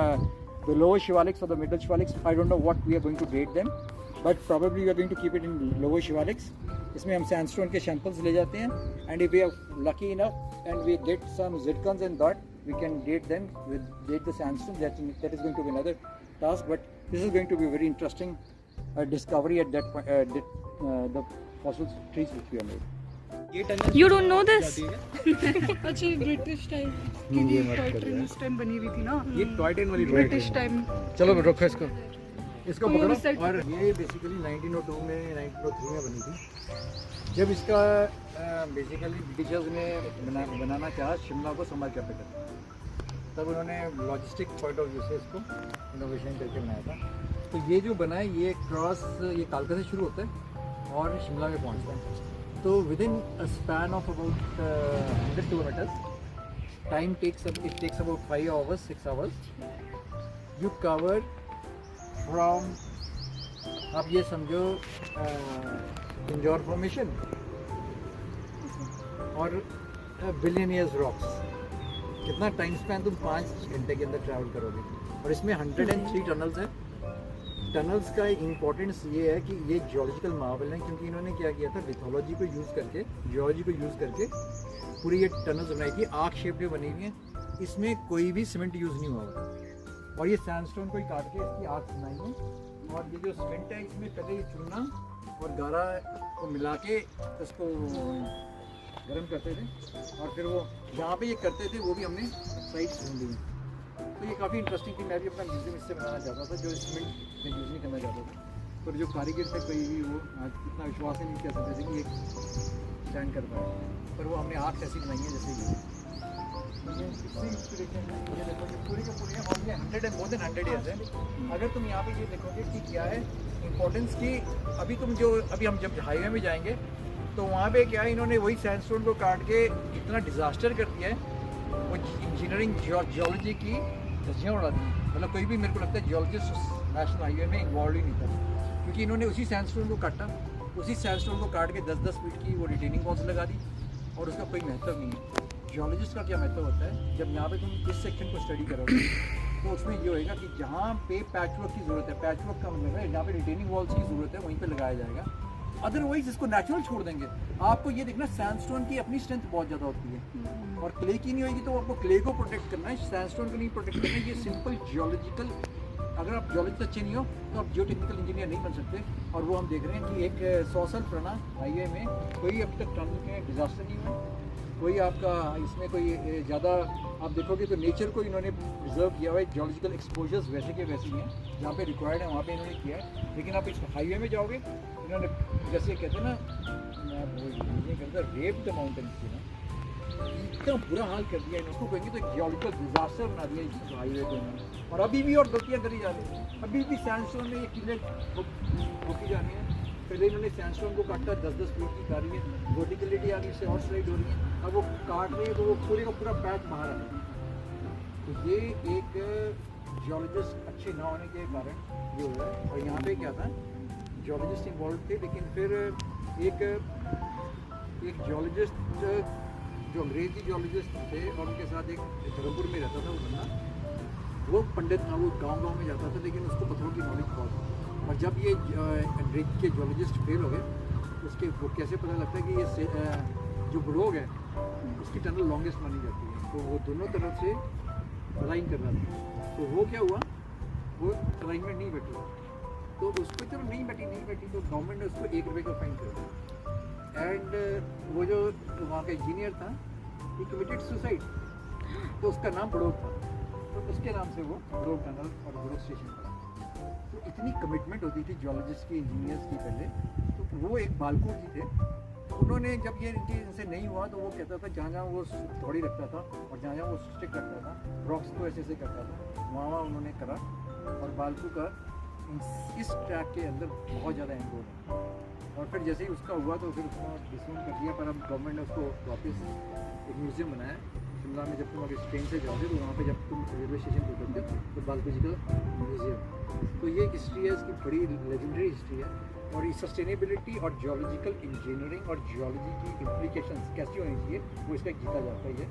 the lower Shivalics or the middle Shivalics. I don't know what we are going to date them, but probably we are going to keep it in lower Shivalics. इसमें हम sandstone के samples ले जाते हैं, and if we are lucky enough and we get some zircons and that, we can date them with date the sandstone. That is going to be another task, but this is going to be a very interesting discovery at that point, the fossil trees which we have made. You don't know this? अच्छा ये British time की जी toy train उस time बनी हुई थी ना, ये toy train वाली ब्रिटिश टाइम. चलो रखो इसको कोई पकड़ो. research- और ये बेसिकली 1902 में 1903 में बनी थी, जब इसका बेसिकली ब्रिटिशर्स ने बनाना चाहा शिमला को समर कैपिटल. तब उन्होंने लॉजिस्टिक पॉइंट ऑफ व्यू से इसको इनोवेशन करके बनाया था. तो ये जो बना है ये क्रॉस ये कालका से शुरू होता है और शिमला में पहुंचता है. तो with in a span of about 100 kilometres, time it takes about 5 hours 6 hours. You cover from, आप ये समझो इंजॉर फॉर्मेशन और बिलियनियर्स रॉक्स. कितना टाइम स्पैन तुम 5 घंटे के अंदर ट्रैवल करोगे. और इसमें 103 टनल्स हैं. टनल्स का इम्पोर्टेंस ये है कि ये जियोलॉजिकल मार्वल है, क्योंकि इन्होंने क्या किया था, लिथोलॉजी को यूज़ करके, जियोलॉजी को यूज़ करके पूरी ये टनल्स बनाई थी. आर्क शेप में बनी हुई हैं. इसमें कोई भी सीमेंट यूज़ नहीं हुआ, और ये सैंडस्टोन को ही काट के इसकी आर्क बनाई है. और ये जो सीमेंट है इसमें पहले ये चूना और गारा को मिला के इसको गर्म करते थे, और फिर वो जहाँ पे ये करते थे वो भी हमने साइड ढूंढ ली. तो ये काफ़ी इंटरेस्टिंग थी. मैं भी अपना म्यूजियम इससे बनाना चाहता था, जो सीमेंट में यूज़ नहीं करना चाहता था. पर जो कारीगर थे कोई भी वो आज इतना विश्वास ही नहीं कर सकते थे कि ये स्टैंड कर पाए. पर वो हमने आर्क ऐसी बनाई है जैसे ये. इससे इंस्पिरेशन है. ये देखो ये पूरे के पूरे हैं, और ये 100 एंड मोर देन 100 ईयर्स है. अगर तुम यहाँ पे ये देखोगे कि क्या है इम्पोर्टेंस की, अभी तुम जो अभी हम जब हाईवे में जाएंगे तो वहाँ पे क्या है, इन्होंने वही सैंडस्टोन को काट के इतना डिज़ास्टर कर दिया है. वो इंजीनियरिंग जियोलॉजी की धज्जियाँ उड़ा दी. मतलब कोई भी मेरे को लगता है जियोलॉजिस्ट नेशनल हाईवे में इन्वॉल्व ही नहीं था, क्योंकि इन्होंने उसी सैंडस्टोन को काटा, उसी सैंडस्टोन को काट के 10-10 फीट की वो रिटेनिंग वॉल्स लगा दी, और उसका कोई महत्व नहीं है. जियोलॉजिस्ट का क्या महत्व होता है, जब यहाँ पे तुम इस सेक्शन को स्टडी करोगे तो उसमें ये होएगा कि जहाँ पे पैचवर्क की ज़रूरत है, पैचवर्क का मतलब है जहाँ पे रिटेनिंग वॉल्स की ज़रूरत है वहीं पे लगाया जाएगा. अदरवाइज इसको नेचुरल छोड़ देंगे. आपको ये देखना सैंडस्टोन की अपनी स्ट्रेंथ बहुत ज़्यादा होती है, और क्ले की नहीं होगी. तो आपको क्ले को प्रोटेक्ट करना है, सैंडस्टोन को नहीं प्रोटेक्ट करना है. ये सिंपल जियोलॉजिकल, अगर आप जियोलॉजिस्ट अच्छे नहीं हो तो आप जियो टेक्निकल इंजीनियर नहीं बन सकते. और वो हम देख रहे हैं कि एक 100 साल पुराना हाईवे में कोई अभी तक टनल के डिजास्टर नहीं हुआ, कोई आपका इसमें कोई ज़्यादा आप देखोगे तो नेचर को इन्होंने प्रिजर्व किया हुआ है. जियोलॉजिकल एक्सपोजर्स वैसे के वैसे ही हैं, जहाँ पे रिक्वायर्ड है वहाँ पे इन्होंने किया है. लेकिन आप इस हाईवे में जाओगे, इन्होंने जैसे कहते हैं ना, मैं कहता रेप द माउंटेन्स, इतना बुरा हाल कर दिया इनको, कहेंगे तो जियोलॉजिकल डिजास्टर बना दिया इस हाईवे को इन्होंने. और अभी भी और गलतियाँ करी जा रही हैं. अभी भी सैंडस्टोन में ये किले ठोकी जा रही है. पहले इन्होंने सैंडस्टोन को काटा 10-10 फीट की कर रही है, वर्टिकलिटी आ रही है, उससे और स्लाइड हो रही है. अब वो काट रही है तो वो पूरे का पूरा पैच बाहर आ रहा है. तो ये एक जियोलॉजिस्ट अच्छे ना होने के कारण ये हो रहा है. और यहाँ पे क्या था, जियोलॉजिस्ट इन्वॉल्व थे, लेकिन फिर एक जियोलॉजिस्ट जो अंग्रेजी जियोलॉजिस्ट थे और उनके साथ एक धर्मपुर में रहता था वो बंदा, वो पंडित था, वो गांव में जाता था, लेकिन उसको पत्थरों की नॉलेज बहुत थी. और जब ये अंग्रेज के जियोलॉजिस्ट फेल हो गए उसके वो कैसे पता लगता है कि ये जो ब्रोग है उसकी टनल लॉन्गेस्ट मानी जाती है। तो वो दोनों तरफ से अलाइन कर रहा था, तो वो क्या हुआ, वो अलाइनमेंट नहीं बैठी, तो उसको चलो नहीं बैठी तो गवर्नमेंट ने उसको ₹1 का फाइन कर दिया। एंड वो जो वहाँ का इंजीनियर था ही कमिटेड सुसाइड, तो उसका नाम ब्रोग था, तो उसके नाम से वो ब्रोग टनल और ब्रोग स्टेशन पड़ा। तो इतनी कमिटमेंट होती थी जियोलॉजिस्ट की, इंजीनियर्स की पहले। तो वो एक बालकोर जी थे, उन्होंने जब ये इनके इनसे नहीं हुआ तो वो कहता था जहाँ जहाँ वो थोड़ी रखता था और जहाँ जहाँ वो स्टिक रखता था, रॉक्स को ऐसे ऐसे करता था, वहाँ उन्होंने करा। और बालकू का इस ट्रैक के अंदर बहुत ज़्यादा एंगोल है। और फिर जैसे ही उसका हुआ तो फिर उसको डिसोन कर दिया, पर अब गवर्नमेंट ने उसको वापस एक म्यूज़ियम बनाया शिमला में। जब तुम अगर ट्रेन से जाओगे तो वहाँ पे जब तुम रेलवे स्टेशन पर उतरते हो तो बालकू जी का म्यूज़ियम। तो ये हिस्ट्री है, इसकी बड़ी लेजेंडरी हिस्ट्री है। और ये सस्टेनेबिलिटी और जियोलॉजिकल इंजीनियरिंग और जियोलॉजी की इम्प्लीकेशंस कैसी होनी चाहिए वो इसका जीता जाता ही है।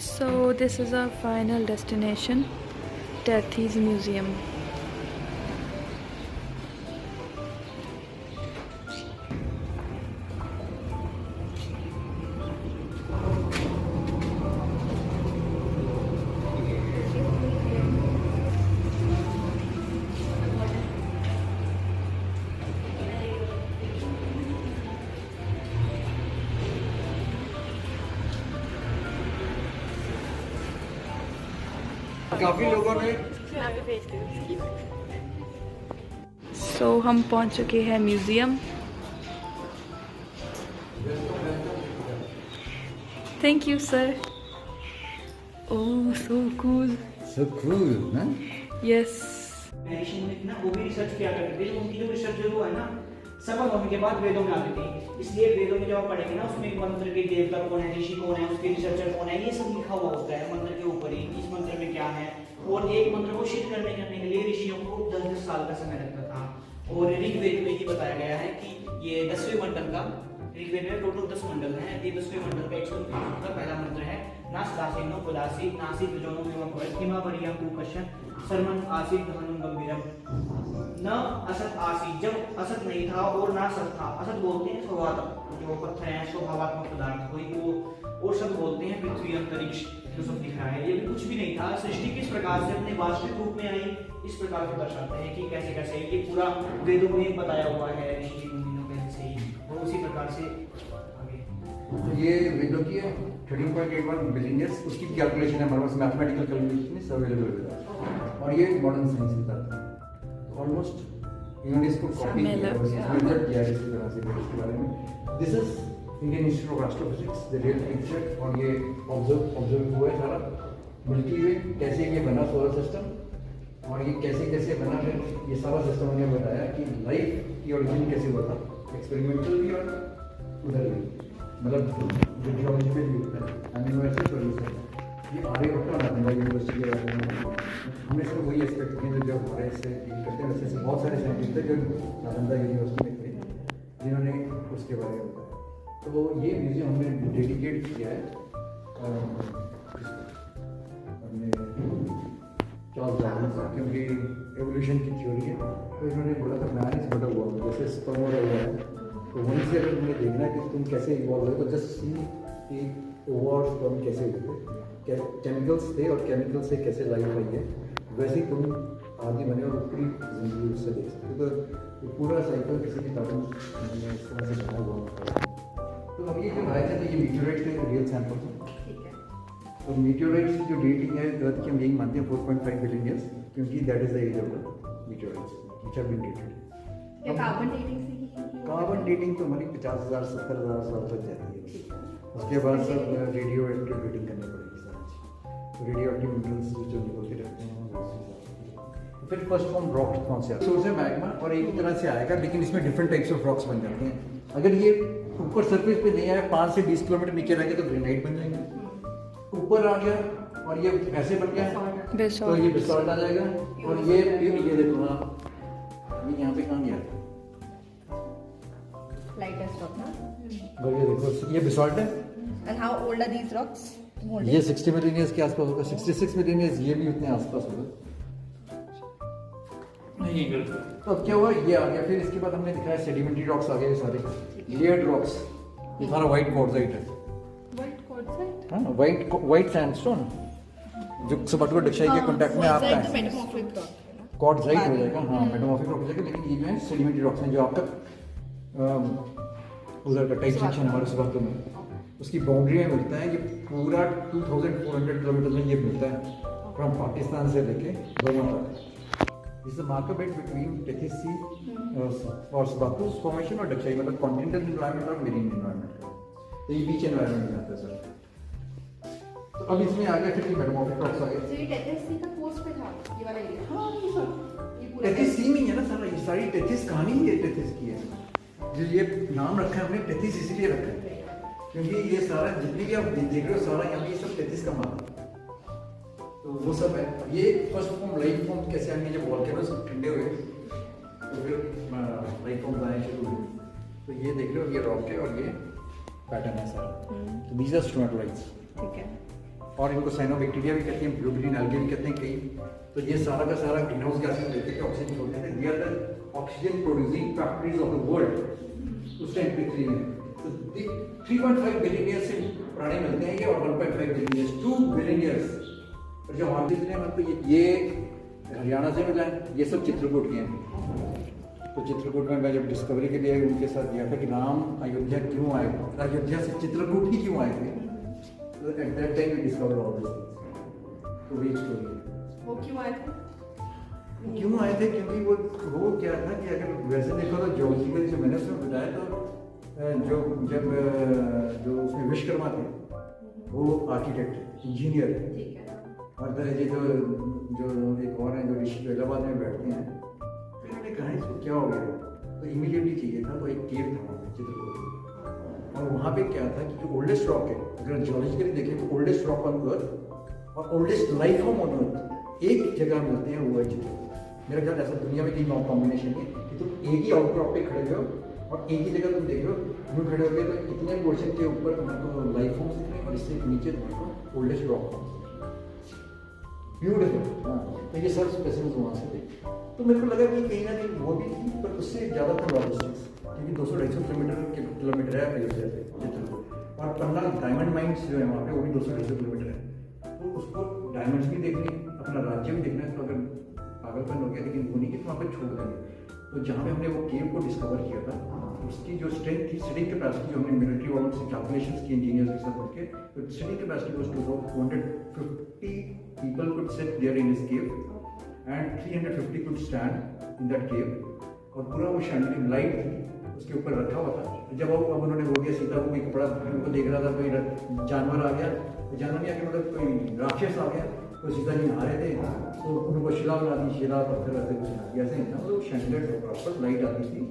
So this is our final destination, Tethys Museum. काफ़ी लोगों ने So हम पहुंच चुके हैं museum. Thank you sir. Oh so cool. So cool, ना? Yes. ना वो भी रिसर्च किया करते थे, उनकी जो रिसर्च जो है ना सफल होने के बाद वेदों में आती थी। इसलिए वेदों में जब आप पढ़ेंगे ना उसमें मंत्र के देवता कौन है, ऋषि कौन है, उसके रिसर्चर कौन है, ये सब लिखा हुआ होता है मंत्र के ऊपर ही, इस मंत्र में क्या है। और एक मंत्र को सिद्ध करने के लिए ऋषियों को 10-10 साल का समय लगता था। और ऋग्वेद में ये बताया गया है कि ये 10वें मंडल का, ऋग्वेद में टोटल 10 मंडल हैं, ये 10वें मंडल का 129 का पहला मंत्र है। नासदासीनो पदासी नासिक जोनो विवम हिमा बरिया कुकशन सरमन आसिक धनुम गंभीरम। न असत आसी, जब असत नहीं था और ना सत था। असत बोलते हैं स्वभावतः जो पत्थर हैं, स्वभावात्मक पदार्थ कोई को, और सत बोलते हैं पृथ्वी अंतरिक्ष जो सब दिख रहा है। ये भी कुछ भी नहीं था। सृष्टि किस प्रकार से अपने वास्तविक रूप में आई इस प्रकार से दर्शाते हैं कि कैसे कैसे ये पूरा वेदों में बताया हुआ है ऋषि मुनियों के से ही, और उसी प्रकार से आगे। तो ये वेदों की 13.81 बिलियन ईयर्स उसकी कैलकुलेशन है हमारे पास, मैथमेटिकल कैलकुलेशन इज अवेलेबल है। और ये मॉडर्न साइंस बताता है ऑलमोस्ट। इन्होंने इसको कॉपी किया है, रिजल्ट किया है इसी तरह से इसके बारे में। This is Indian institute of astrophysics, the real picture. और ये ऑब्जर्व हुआ है सारा मिल्की वे कैसे ये बना सोलर सिस्टम, और ये कैसे कैसे बना। फिर ये सारा सिस्टम उन्होंने बताया कि लाइफ की ओरिजिन कैसे हुआ था, एक्सपेरिमेंटल भी और उधर भी, मतलब जो जियोलॉजी में भी होता है। अमीनो एसिड प्रोड्यूसर ये आर्यभट्ट नालंदा यूनिवर्सिटी के बारे में हमने सिर्फ वही एक्सपेक्ट किए जो हमारे से डील करते हैं। वैसे बहुत सारे साइंटिस्ट थे जो नालंदा यूनिवर्सिटी में थे जिन्होंने उसके बारे में बताया। तो ये म्यूजियम हमने डेडिकेट किया है हमने चार्ल्स डार्विन से, क्योंकि एवोल्यूशन की थ्योरी है। तो इन्होंने बोला था man is but a worm, जैसे स्पर्म और ओवा है, तो वहीं से अगर तुम्हें देखना है कि तुम कैसे इवॉल्व हो तो जस्ट सी कि ओवा और स्पर्म कैसे हुए, केमिकल्स थे और केमिकल से कैसे लाइफ आई है, वैसे ही तुम आदि बने और पूरी जिंदगी उससे देख सकते। तो पूरा साइकिल किसी भी कारण मैंने इस तरह से बना हुआ है। तो अब ये जो आए थे ये मीटियोराइट के रियल सैंपल थे। तो मीटियोराइट्स की जो डेटिंग है अर्थ की हम यही मानते हैं 4.5 बिलियन ईयर्स, क्योंकि that is the age of the meteorites which have been dated. ये कार्बन डेटिंग से ही, कार्बन डेटिंग तो हमारी 50,000 70,000 साल तक जाती है। उसके बाद सब रेडियो एक्टिव डेटिंग करनी पड़ेगी सारी। रेडियो एक्टिव मिनरल्स जो निकल के रहते हैं वो तो फिर फर्स्ट फॉर्म रॉक कौन से सोर्स है मैग्मा, और एक ही तरह से आएगा, लेकिन इसमें डिफरेंट टाइप्स ऑफ रॉक्स बन जाते हैं। अगर ये ऊपर सरफेस पे नहीं आया, 5 से 20 किलोमीटर नीचे रहेंगे तो ग्रेनाइट बन जाएंगे। ऊपर आ गया और ये ऐसे बन गया तो ये बेसाल्ट आ जाएगा। और ये देखो ना, ये यहाँ पे कहाँ गया, lightest rock, ना? और ये देखो ये बेसाल्ट है। And how old are these rocks? ये 60 मिलियन ईयर्स के आसपास होगा, 66 मिलियन ईयर्स, ये भी उतने आसपास होगा। नहीं तो अब क्या हुआ, ये आ गया। फिर इसके बाद हमने दिखाया सेडिमेंट्री रॉक्स आ गए सारे, लेयर्ड रॉक्स। ये सारा व्हाइट क्वार्ट्जाइट है, व्हाइट क्वार्ट्जाइट, हाँ व्हाइट सैंडस्टोन जो सपाटो डक्शाई के कांटेक्ट में आता है, मेटामॉर्फिक रॉक है ना। क्वार्ट्जाइट हो जाएगा, हाँ मेटामॉर्फिक रॉक हो जाएगा। लेकिन ये जो है सेडिमेंट्री रॉक्स हैं जो आपका उधर का टाइप सेक्शन हमारे सपाटो में उसकी बाउंड्री में मिलता है। ये पूरा 2400 किलोमीटर में ये मिलता है फ्रॉम पाकिस्तान से लेके गोवा तक। This is the marker belt between Tethys Sea और Sbattus formation और Dakshai, मतलब continental environment और marine environment। तो ये बीच environment में आता है सर। तो अब इसमें आ गया फिर ये मेटामॉर्फिक रॉक्स आ गए। तो ये टेथिस सी का कोर्स पे था ये वाला एरिया। हाँ ये सर ये पूरा टेथिस सी में ही है ना सारा, ये सारी टेथिस कहानी ही है टेथिस की है। जो ये नाम रखा है हमने टेथिस इसलिए रखा है क्योंकि ये सारा जितनी भी आप देख रहे हो सारा यहाँ पे ये सब टेथिस का मार्ग है। तो वो सब है। ये फर्स्ट फॉर्म लाइफ फॉर्म कैसे आएंगे जब वॉल्केनोस ठंडे हुए तो फिर लाइफ फॉर्म आने शुरू हुए। तो ये देख रहे हो ये रॉक है और ये पैटर्न है सारा। तो दीज आर स्टोमेटोलाइट्स, ठीक है। और इनको साइनोबैक्टीरिया भी कहते हैं, ब्लू ग्रीन एल्गे भी कहते हैं कई। तो ये सारा का सारा ग्रीन हाउस गैसेस लेते हैं, ऑक्सीजन छोड़ते हैं। We are the oxygen producing factories of the world उस टाइम पृथ्वी में। तो 3.5 बिलियन ईयर से पुराने मिलते हैं ये, और 1.5 बिलियन ईयर्स, 2 बिलियन ईयर्स। और जो हमारे जितने मतलब ये हरियाणा से मिला है, ये सब चित्रकूट के हैं। तो चित्रकूट में मैं जब डिस्कवरी के लिए उनके साथ गया था कि राम अयोध्या क्यों आए, अयोध्या से चित्रकूट ही क्यों आए थे, तो at that time we discover all this things. तो वही स्टोरी है। वो क्यों आए थे? क्यों आए थे क्योंकि वो क्या था कि अगर वैसे देखो तो जियोलॉजिकली जो मैंने उसमें बताया तो जो उसमें विश्वकर्मा थे वो आर्किटेक्ट इंजीनियर थे। ठीक है। और ये जो एक और हैं जो ऋषि इलाहाबाद में बैठते हैं, तो इन्होंने कहा इसको क्या हो गया, तो इमीडिएटली चाहिए था। तो एक केव था वहाँ पे चित्रकूट में, और वहाँ पे क्या था कि जो ओल्डेस्ट रॉक है, अगर जियोलॉजिकली देखें तो ओल्डेस्ट रॉक ऑन अर्थ और oldest life form on earth एक जगह मिलते हैं, वो है चित्रकूट। मेरा ख्याल ऐसा दुनिया में कहीं कॉम्बिनेशन है कि तुम एक ही आउटक्रॉप पे खड़े हो और एक ही जगह तुम देख रहे हो, यूँ खड़े हो गए तो इतने पोर्शन के ऊपर तुमको लाइफ फॉर्म्स दिख रहे हैं और इससे नीचे तुमको ओल्डेस्ट रॉक फॉर्म्स। ब्यूटीफुल। हाँ, तो ये सब स्पेसिमेंस वहाँ से थे। तो मेरे को लगा कि कहीं ना कहीं वो भी थी, पर उससे ज़्यादा था लॉजिस्टिक्स, क्योंकि 200-250 किलोमीटर है अयोध्या से चित्रकूट, और पन्ना डायमंड माइंस जो है वहाँ पे वो भी 200-250 किलोमीटर है। तो उसको डायमंड्स भी देखने, अपना राज्य भी देखना है, तो अगर पागलपन हो गया लेकिन वो नहीं कि वहाँ पे छोड़ देंगे। तो जहाँ पे हमने वो केव को डिस्कवर किया था, उसकी जो स्ट्रेंथ थी, सिटिंग कैपेसिटी, जो हमने मिलिट्री वालों से कैलकुलेशंस की इंजीनियर्स के साथ मिलकर, तो sitting capacity was 250 people could sit there in this cave and 350 could stand in that cave। और पूरा वो शैंडलिंग लाइट थी उसके ऊपर रखा हुआ था। तो जब अब उन्होंने बोल दिया सीता को कोई कपड़ा उनको देख रहा था, कोई जानवर आ गया, तो जानवर नहीं आके मतलब कोई राक्षस आ गया, तो सीता जी नहा रहे थे, तो उनको शिला बना दी, शिला पत्थर ऐसे कुछ बना दिया, ऐसे नहीं था। तो शैंडलेट प्रॉपर लाइट आती थी,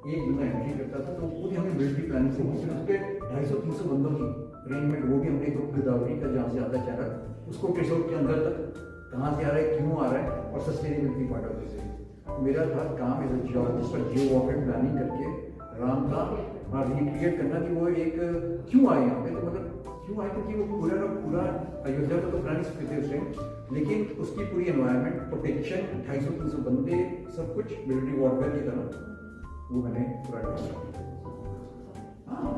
एक बंदा एंट्री करता था, तो पूरी हमने मिलिट्री प्लानिंग से की। फिर उस पर 250-300 बंदों की अरेंजमेंट, वो भी हमने गोदावरी का जहाँ से आता है चारा, उसको ट्रेसोर के अंदर तक कहाँ से आ रहा है, क्यों आ रहा है, और सस्टेनेबिलिटी पार्ट ऑफ दिस। मेरा था काम एज अ जियोलॉजिस्ट और जियो वॉकेट प्लानिंग करके राम का रिक्रिएट करना कि वो एक क्यों आए यहाँ पे। तो मतलब क्यों आए, क्योंकि वो पूरा अयोध्या को तो प्लान थे उस टाइम, लेकिन उसकी पूरी एनवायरनमेंट प्रोटेक्शन, 250-300 बंदे, सब कुछ मिलिट्री वॉरफेयर की तरह वो मैंने पूरा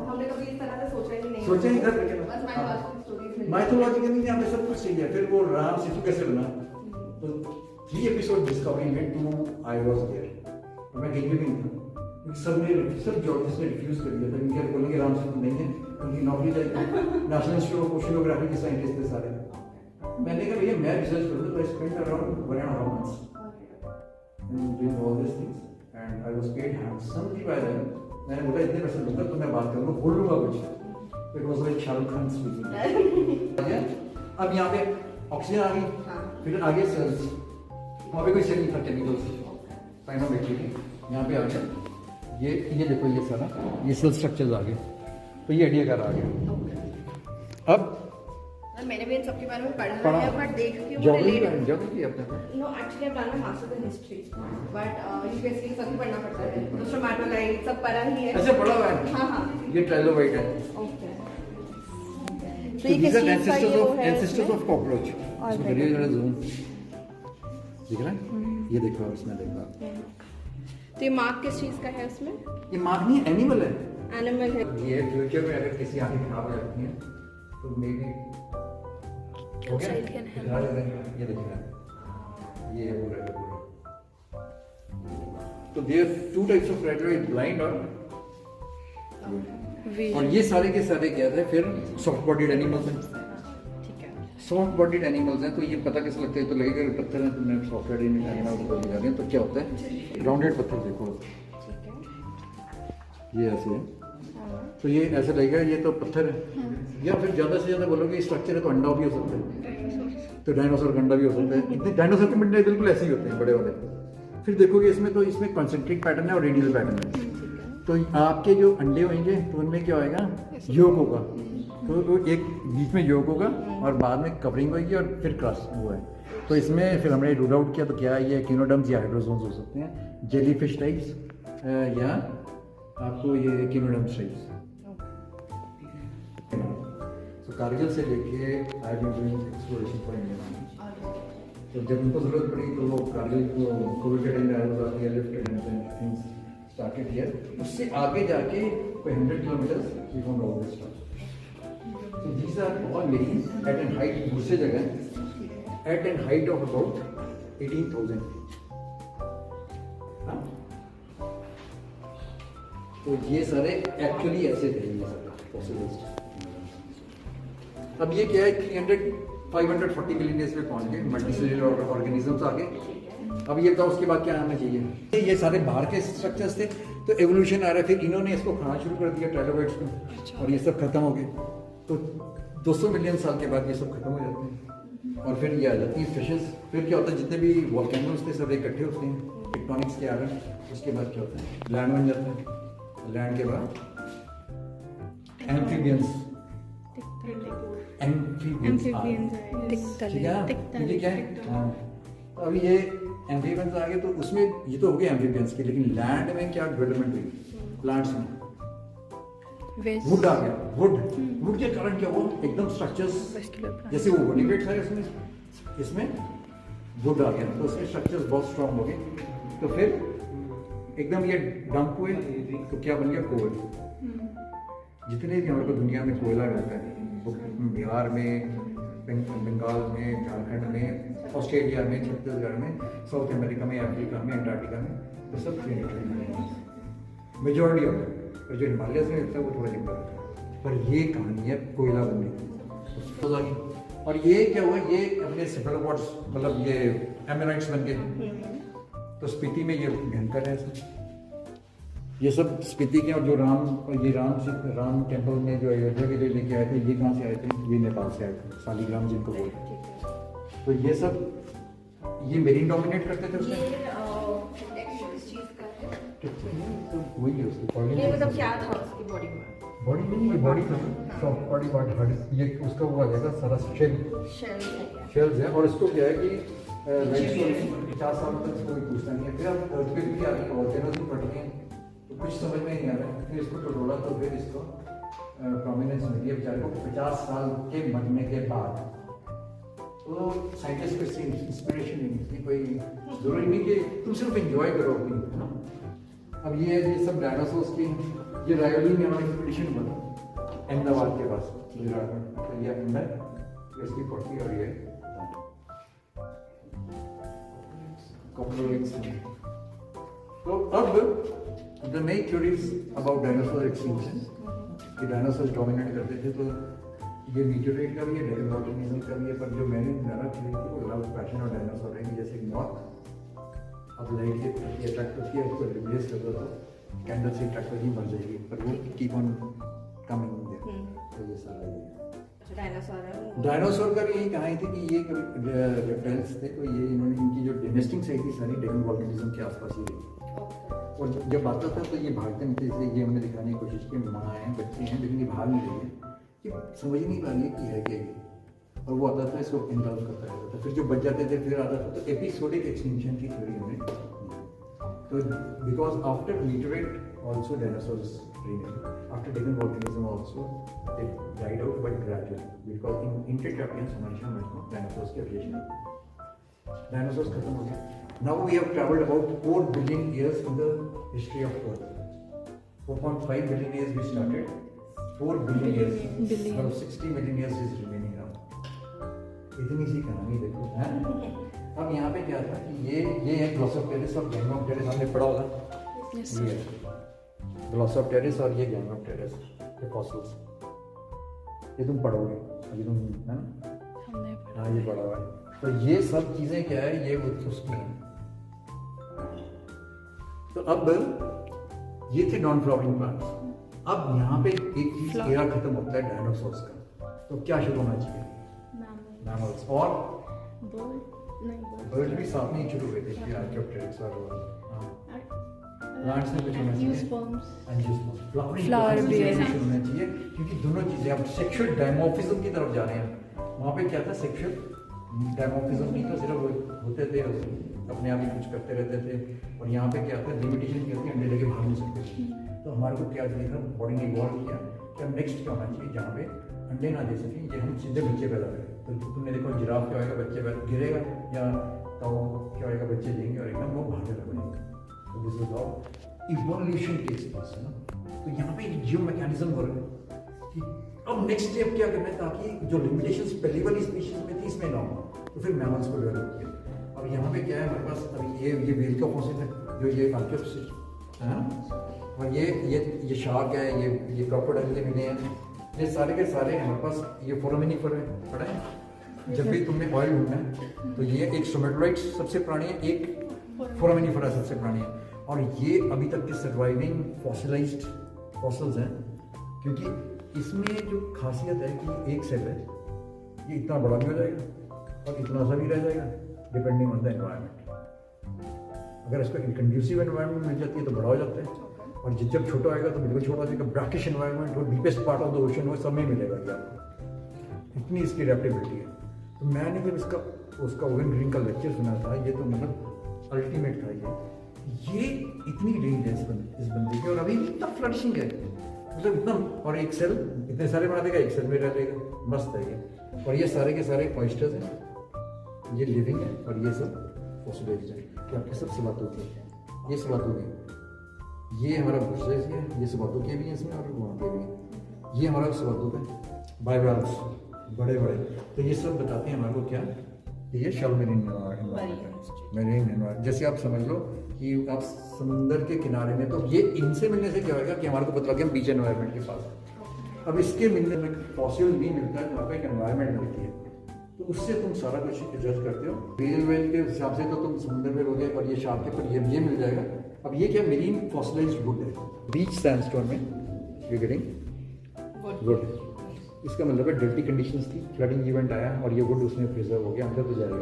हमने कभी इस तरह से सोचा ही नहीं। सोचा ही था, बस माइथोलॉजिकल स्टोरीज। माइथोलॉजिकल यहाँ पे सब कुछ सही है। फिर वो राम सेतु कैसे बना, तो 3 एपिसोड डिस्कवरी में 2 आई वाज देयर, और मैं कहीं भी नहीं था, क्योंकि सब जियोलॉजिस्ट ने रिफ्यूज कर दिया था, क्योंकि बोलेंगे राम सेतु नहीं है, क्योंकि नौकरी नेशनल इंस्टीट्यूट ऑफ ओशियोग्राफी के साइंटिस्ट थे सारे। मैंने कहा भैया मैं रिसर्च करूँगा, तो I spent around 1.5 months doing all these things and I was paid handsomely by them। मैंने बोला इतने पैसे दूंगा तो मैं बात करूँगा, बोल लूँगा कुछ। It was like Shahrukh Khan speaking. अब यहाँ पे ऑक्सीजन आ गई, फिर आगे सेल्स, वहाँ पे कोई सेल नहीं था केमिकल्स, साइनोबैक्टीरिया यहाँ पे आ गया। ये देखो ये सारा ये सेल स्ट्रक्चर्स आ गए, तो ये आइडिया आ गया। अब मैंने भी इन सब के बारे में पढ़ा है, बट देख के वो ज्योग्राफी अपने no actually I plan master in history, but UPSC सभी पढ़ना पड़ता है, तो स्टोमेटोलाइट सब पढ़ा ही है। अच्छा पढ़ा हुआ है। हाँ ये ट्राइलोबाइट है। ओके। तो ये किस चीज़ का ये वो है एंसेस्टर्स ऑफ कॉकरोच। Alright. इसको करिए जरा जूम, दिख रहा है? ये देखो इसमें देखो आप। तो ये मार्क किस चीज का है उसमें? ये मार्क नहीं एनिमल है। एनिमल है। ये फ्यूचर में अगर किसी आंखें खराब हो जाती हैं तो मे बी हो गया। Outside can help. ये देखिए ये पूरा का पूरा। तो there two types of criteria, blind और ये सारे के सारे क्या थे फिर सॉफ्ट बॉडीड एनिमल्स हैं। ठीक है। सॉफ्ट बॉडीड एनिमल्स हैं तो ये पता कैसे लगता है, तो लगेगा कि पत्थर है, तुमने सॉफ्ट बॉडीड एनिमल को दिखा दिया तो क्या होता है, राउंडेड पत्थर देखो ठीक है। ये ऐसे है तो ये ऐसे लगेगा ये तो पत्थर है। या फिर ज़्यादा से ज़्यादा बोलोगे स्ट्रक्चर है तो अंडा भी हो सकता है, तो डायनासोर का अंडा भी हो सकता है। इतने डायनासोर के अंडे बिल्कुल ऐसे ही होते हैं बड़े वाले। फिर देखोगे इसमें तो इसमें कॉन्सेंट्रिक पैटर्न है और रेडियल पैटर्न है। तो आपके जो अंडे होंगे तो उनमें क्या होएगा, योग होगा। तो वो एक बीच में योग होगा और बाद में कवरिंग होगी और फिर क्रॉस हुआ है। तो इसमें फिर हमने रूल आउट किया तो क्या ये किनोडम्स या हाइड्रोजोन्स हो सकते हैं, जेलीफिश टाइप्स या आपको ये किनोडम्स टाइप्स। तो कारगिल से लेके I been doing exploration for India. तो जब उनको जरूरत पड़ी तो वो कारगिल को कोविड के टाइम में lifted and things started here. उससे आगे जाके कोई 100 kilometres we found all this stuff. So these are all laying at an height, दूसरे जगह at an height of about 18,000 feet. तो ये सारे एक्चुअली ऐसे थे, ये सारे fossils। अब ये क्या है 540 मिलियन ईयर्स में पहुंच गए, मल्टीसेलुलर ऑर्गेनिजम्स आ गए। अब ये बताओ उसके बाद क्या आना चाहिए। ये सारे बाहर के स्ट्रक्चर्स थे तो एवोल्यूशन आ रहा है, फिर इन्होंने इसको खाना शुरू कर दिया ट्राइलोबाइट्स को और ये सब खत्म हो गए। तो 200 मिलियन साल के बाद ये सब खत्म हो जाते हैं और फिर ये आ जाती हैं फिशेस। फिर क्या होता है जितने भी वॉल्केनोस थे सब इकट्ठे होते हैं टेक्टोनिक्स के कारण। उसके बाद क्या होता है लैंड बन जाता है, लैंड के बाद एम्फीबियंस ठीक है। क्योंकि क्या है तो अभी ये एम्फीबियंस आ गए तो उसमें ये तो हो गए एम्फीबियंस के, लेकिन लैंड में क्या डेवलपमेंट हुई प्लांट्स में, वुड आ गया। वुड के कारण क्या हुआ एकदम स्ट्रक्चर्स जैसे वो वर्टिब्रेट्स है इसमें वुड आ गया तो उसके स्ट्रक्चर्स बहुत स्ट्रांग हो गए। तो फिर एकदम ये डंप हुए तो क्या बन गया कोयल। जितने भी हमारे को दुनिया में कोयला मिलता है बिहार में, बंगाल में, झारखंड में, ऑस्ट्रेलिया में, छत्तीसगढ़ में, साउथ अमेरिका में, अफ्रीका में, अंटार्कटिका में, तो सब मेजॉरिटी ऑफ है। और जो हिमालय से मिलता है वो थोड़ा डिफरेंट है। पर ये कहानी है कोयला बनने की। और ये क्या हुआ ये अपने सेफेलोपॉड्स मतलब ये एमेनाइट्स बन गए। तो स्पीति में ये भयंकर है सब, ये सब स्पीति के। और जो राम टेम्पल में जो अयोध्या के लिए लेके आए थे ये कहाँ से आए थे, ये नेपाल से आए थे, शालिग्राम जिनको बोलते हैं। तो ये सब ये मेरीन डोमिनेट करते थे उसमें। तो वही है उसकी बॉडी। ये मतलब क्या था उसकी बॉडी में? बॉडी में ये बॉडी था सॉफ्ट बॉडी बट ये उसका वो आ जाएगा सारा शेल्स है। और इसको क्या है कि 50 साल तक कोई पूछता नहीं है। फिर अब अर्थक्वेक भी आ रही है, वॉल्केनोस भी फट गए तो कुछ समझ में नहीं आ रहा है। फिर इसको टटोला तो फिर इसको प्रोमिनेंस मिली है बेचारे को 50 साल के मरने के बाद। तो साइंटिस्ट को इससे इंस्पिरेशन नहीं मिलती, कोई जरूरी नहीं कि तुम सिर्फ एंजॉय करो अपनी, है ना। अब ये सब डायनासोर्स की ये रायोली में हमारा एक्सपीडिशन बना अहमदाबाद के पास गुजरात में। तो ये अंडा इसकी कॉफी और ये कॉपरोलिक्स। तो अब द नई थ्योरीज अबाउट डायनासोर एक्सटिंक्शन कि डायनासोर डोमिनेट करते थे। तो ये मीटियोराइट का भी है, ड्रैगन वॉल्केनिज्म का भी है। पर जो मैंने ज़्यादा थ्योरी थी वो लव पैशन और डायनासोर है कि जैसे मॉथ अब लाइट के प्रति अट्रैक्ट होती है, उसको रिप्लेस कर दो तो कैंडल से अट्रैक्ट होगी मर जाएगी, पर वो कीप ऑन कमिंग देयर। तो ये सारा ये डायनासोर का भी यही कहानी थी कि ये रेप्टाइल्स थे तो ये इन्होंने इनकी जो नेस्टिंग साइट थी सारी ड्रैगन वॉल्केनिज्म के आसपास ही रही। और जब आता था तो ये भागते नहीं थे, इसलिए ये हमने दिखाने की कोशिश की माँ हैं बच्चे हैं लेकिन ये भाग नहीं रही है, कि समझ ही नहीं पा रही है कि है क्या ये। और वो आता था इसको इन्वॉल्व करता रहता था, फिर जो बच जाते थे फिर आता था। तो एपिसोडिक एक्सटिंक्शन की थ्योरी हमने। तो because after meteorite also dinosaurs after Deccan volcanism also they died out but gradually because in intertrappeans हमेशा डायनासोर्स के एविएशन डायनासोर्स खत्म हो गए। Now we have traveled about 4 billion years in the history of Earth. 4.5 billion years we started. 4 billion years. Billion. About 60 million years is remaining now. इतनी सी कहानी देखो हैं। अब यहाँ पे क्या था कि ये है ग्लोसोप्टेरिस और गैंगोप्टेरिस, हमने पढ़ा होगा। Yes, ये ग्लोसोप्टेरिस और ये गैंगोप्टेरिस, ये फॉसिल्स, ये तुम पढ़ोगे अभी तुम, है ना? हमने पढ़ा। हाँ, ये पढ़ा हुआ है। तो ये सब चीजें क्या है, ये उसकी हैं। तो अब ये थे नॉन फ्लावरिंग प्लांट्स। अब यहाँ पे एक चीज एरा खत्म होता है डायनासोर्स का, तो क्या शुरू होना चाहिए? मैमल्स और बर्ड भी साथ में ही शुरू हुए थे, आर्कियोप्टेरिक्स और प्लांट्स में कुछ होना चाहिए, फ्लावर भी है। शुरू होना चाहिए, क्योंकि दोनों चीजें अब सेक्सुअल डायमॉर्फिज्म की तरफ जा रहे हैं। वहाँ पे क्या था, सेक्सुअल डायमॉर्फिज्म नहीं था, सिर्फ होते थे अपने आप ही कुछ करते रहते थे, और यहाँ पे क्या था, लिमिटेशन क्या थी, अंडे लेके भाग नहीं सकते थे। तो हमारे को क्या चाहिए था, बॉडी ने इवॉल्व किया कि अब नेक्स्ट क्या होना चाहिए जहाँ पे अंडे ना दे सकें, ये हम सीधे बच्चे पैदा करें। तो तुमने देखो जिराफ क्या होगा, बच्चे पैदा गिरेगा, या तो क्या होगा, बच्चे देंगे और एकदम वो भागने लगेंगे। तो this is how evolution takes place है ना। तो यहाँ पे जियो मैकेनिज्म हो रहा है कि अब नेक्स्ट स्टेप क्या करना है, ताकि जो लिमिटेशंस पहली वाली स्पीशीज में थी इसमें ना हो। तो फिर मैमल्स को डेवलप किया। अब यहाँ पे क्या है हमारे पास, अभी ये व्हेल का फॉसिल है, जो ये आर्कियोप्टेरिक्स है ना, और ये शार्क है, ये क्रोकोडाइल के मिले हैं, ये सारे के सारे हमारे पास ये फोरामिनिफर है, पता है? जब भी तुमने ऑयल ढूंढना है तो ये एक सोमेटोलाइट सबसे पुरानी है, एक फोरामिनिफर सबसे पुरानी है, और ये अभी तक के सर्वाइविंग फॉसिलाइज्ड फॉसिल्स हैं। क्योंकि इसमें जो खासियत है कि एक सेल है, ये इतना बड़ा भी हो जाएगा और इतना सा भी रह जाएगा, डिपेंडिंग ऑन द एनवायरनमेंट। अगर इसको कंड्यूसिव एनवायरनमेंट मिल जाती है तो बड़ा हो जाता है, और जब छोटा आएगा तो बिल्कुल छोटा हो जाएगा। ब्रैकिश एनवायरनमेंट हो, deepest part of the ocean हो, सब में मिलेगा ये आपको, इतनी इसकी एडेप्टेबिलिटी है। तो मैंने जब उसका ओवन ग्रीन का लेक्चर सुना था, ये तो मतलब अल्टीमेट था। ये इतनी रेंज है इस बंदे की, और अभी इतना फ्लरिशिंग है, मतलब इतना, और एक सेल इतने सारे बना देगा, एक सेल में रह लेगा, मस्त है ये। और ये सारे के सारे ऑयस्टर्स हैं, ये लिविंग है, और ये सब फॉसिलाइज्ड है, कि आपके सब सलातों के, ये सलातों के, ये हमारा बुशेस है, ये सलातों के भी हैं इसमें, और वहाँ के भी हैं। ये हमारा सलातों के बाइवाल्स बड़े बड़े, तो ये सब बताते हैं हमारे को क्या, ये शैलो मेरीन एनवायरनमेंट। जैसे आप समझ लो कि आप समुंदर के किनारे में, तो ये इनसे मिलने से क्या होगा कि हमारे को पता लगे हम बीच एनवायरनमेंट के पास। अब इसके मिलने में फॉसिल भी मिलता है, तो आपको एक एनवायरनमेंट मिलती है, तो उससे तुम सारा कुछ जज करते हो। वेल के हिसाब से तो तुम समुंदर में लोगे, और ये शार्क के पर ये मिल जाएगा। अब ये क्या, मेरीन फॉसिलाइज्ड वुड है, बीच सैंडस्टोन में यू गेटिंग वुड। इसका मतलब है डर्टी कंडीशंस थी, फ्लडिंग इवेंट आया, और ये वुड उसमें प्रिजर्व हो गया, अंदर तो जाएगा,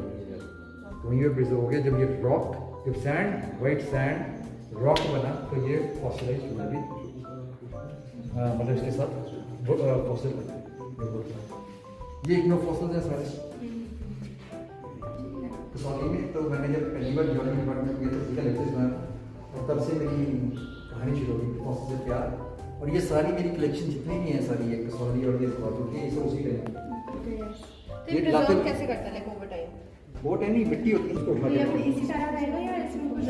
तो वहीं पे प्रिजर्व हो गया। जब ये रॉक, जब सैंड, वाइट सैंड रॉक बना, तो ये फॉसिलाइज्ड हुआ भी, मतलब इसके साथ फॉसिल, ये इग्नो फॉसिल्स हैं सारे कसौली में। तो मैंने जब पहली बार जियोलॉजी डिपार्टमेंट में इसका लेक्चर सुना, और तब से मेरी कहानी शुरू हुई फॉसिल से प्यार। और ये सारी मेरी कलेक्शन जितनी भी हैं सारी, ये कसौली और ये सवालों की, ये सब उसी का है। ये प्रिजर्व कैसे करता है ओवर टाइम? वो टाइम नहीं, मिट्टी होती है, उसको उठा ये के इसी तरह रहेगा या इसमें कुछ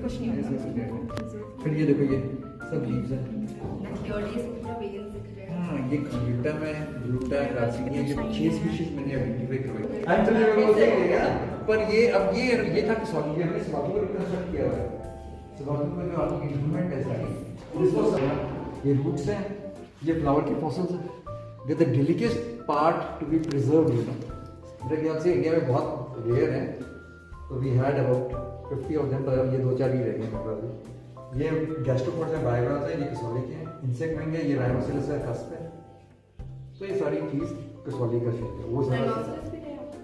कुछ नहीं होगा? फिर ये देखो, ये सब लीव्स हैं। प्योरली इसमें पूरा वेल दिख रहा है। हाँ, ये ग्लूटा है, ग्लूटा है, कार्सिनिया, ये 6 स्पीशीज मैंने आइडेंटिफाई करवाई। पर ये अब ये था कसौली, ये हमने सवालों को रिकंस्ट्रक्ट किया हुआ है। सवालों में जो आपकी इंस्ट्रूमेंट है सारी, ये रूट्स हैं, ये फ्लावर के फॉसिल्स हैं, they the delicate part to be preserved, you know. मेरे ख्याल से इंडिया में बहुत रेयर है, तो we had about 50 of them, तो ये 2-4 ही रह गए मतलब। ये गैस्ट्रोपोड्स हैं, बायोग्राफ्स हैं, ये कसौली के हैं, इंसेक्ट विंग है, ये राइनोसेरस है, कस्प है। तो ये सारी चीज कसौली का क्षेत्र है, वो सारा।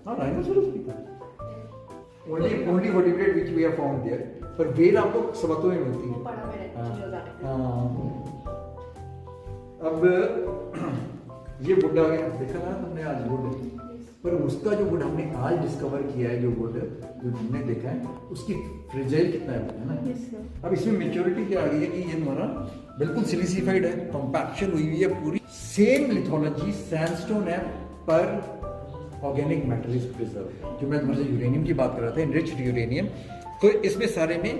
हाँ, राइनोसेरस भी था, only vertebrate which we have found there, पर वेल आपको सबातों में मिलती है। अब ये वुड आ गया, देखा ना तुमने आज वुड, पर उसका जो वुड हमने आज डिस्कवर किया है, जो वुड जो हमने देखा है, उसकी फ्रेजाइल कितना है ना। अब इसमें मेच्योरिटी क्या आ गई है कि ये हमारा बिल्कुल सिलिसिफाइड है, कॉम्पैक्शन हुई हुई है पूरी, सेम लिथोलॉजी सैंडस्टोन है, पर ऑर्गेनिक मैटर इज प्रिजर्व। जो मैं तुम्हारे यूरेनियम की बात कर रहा था, इनरिच्ड यूरेनियम, तो इसमें सारे में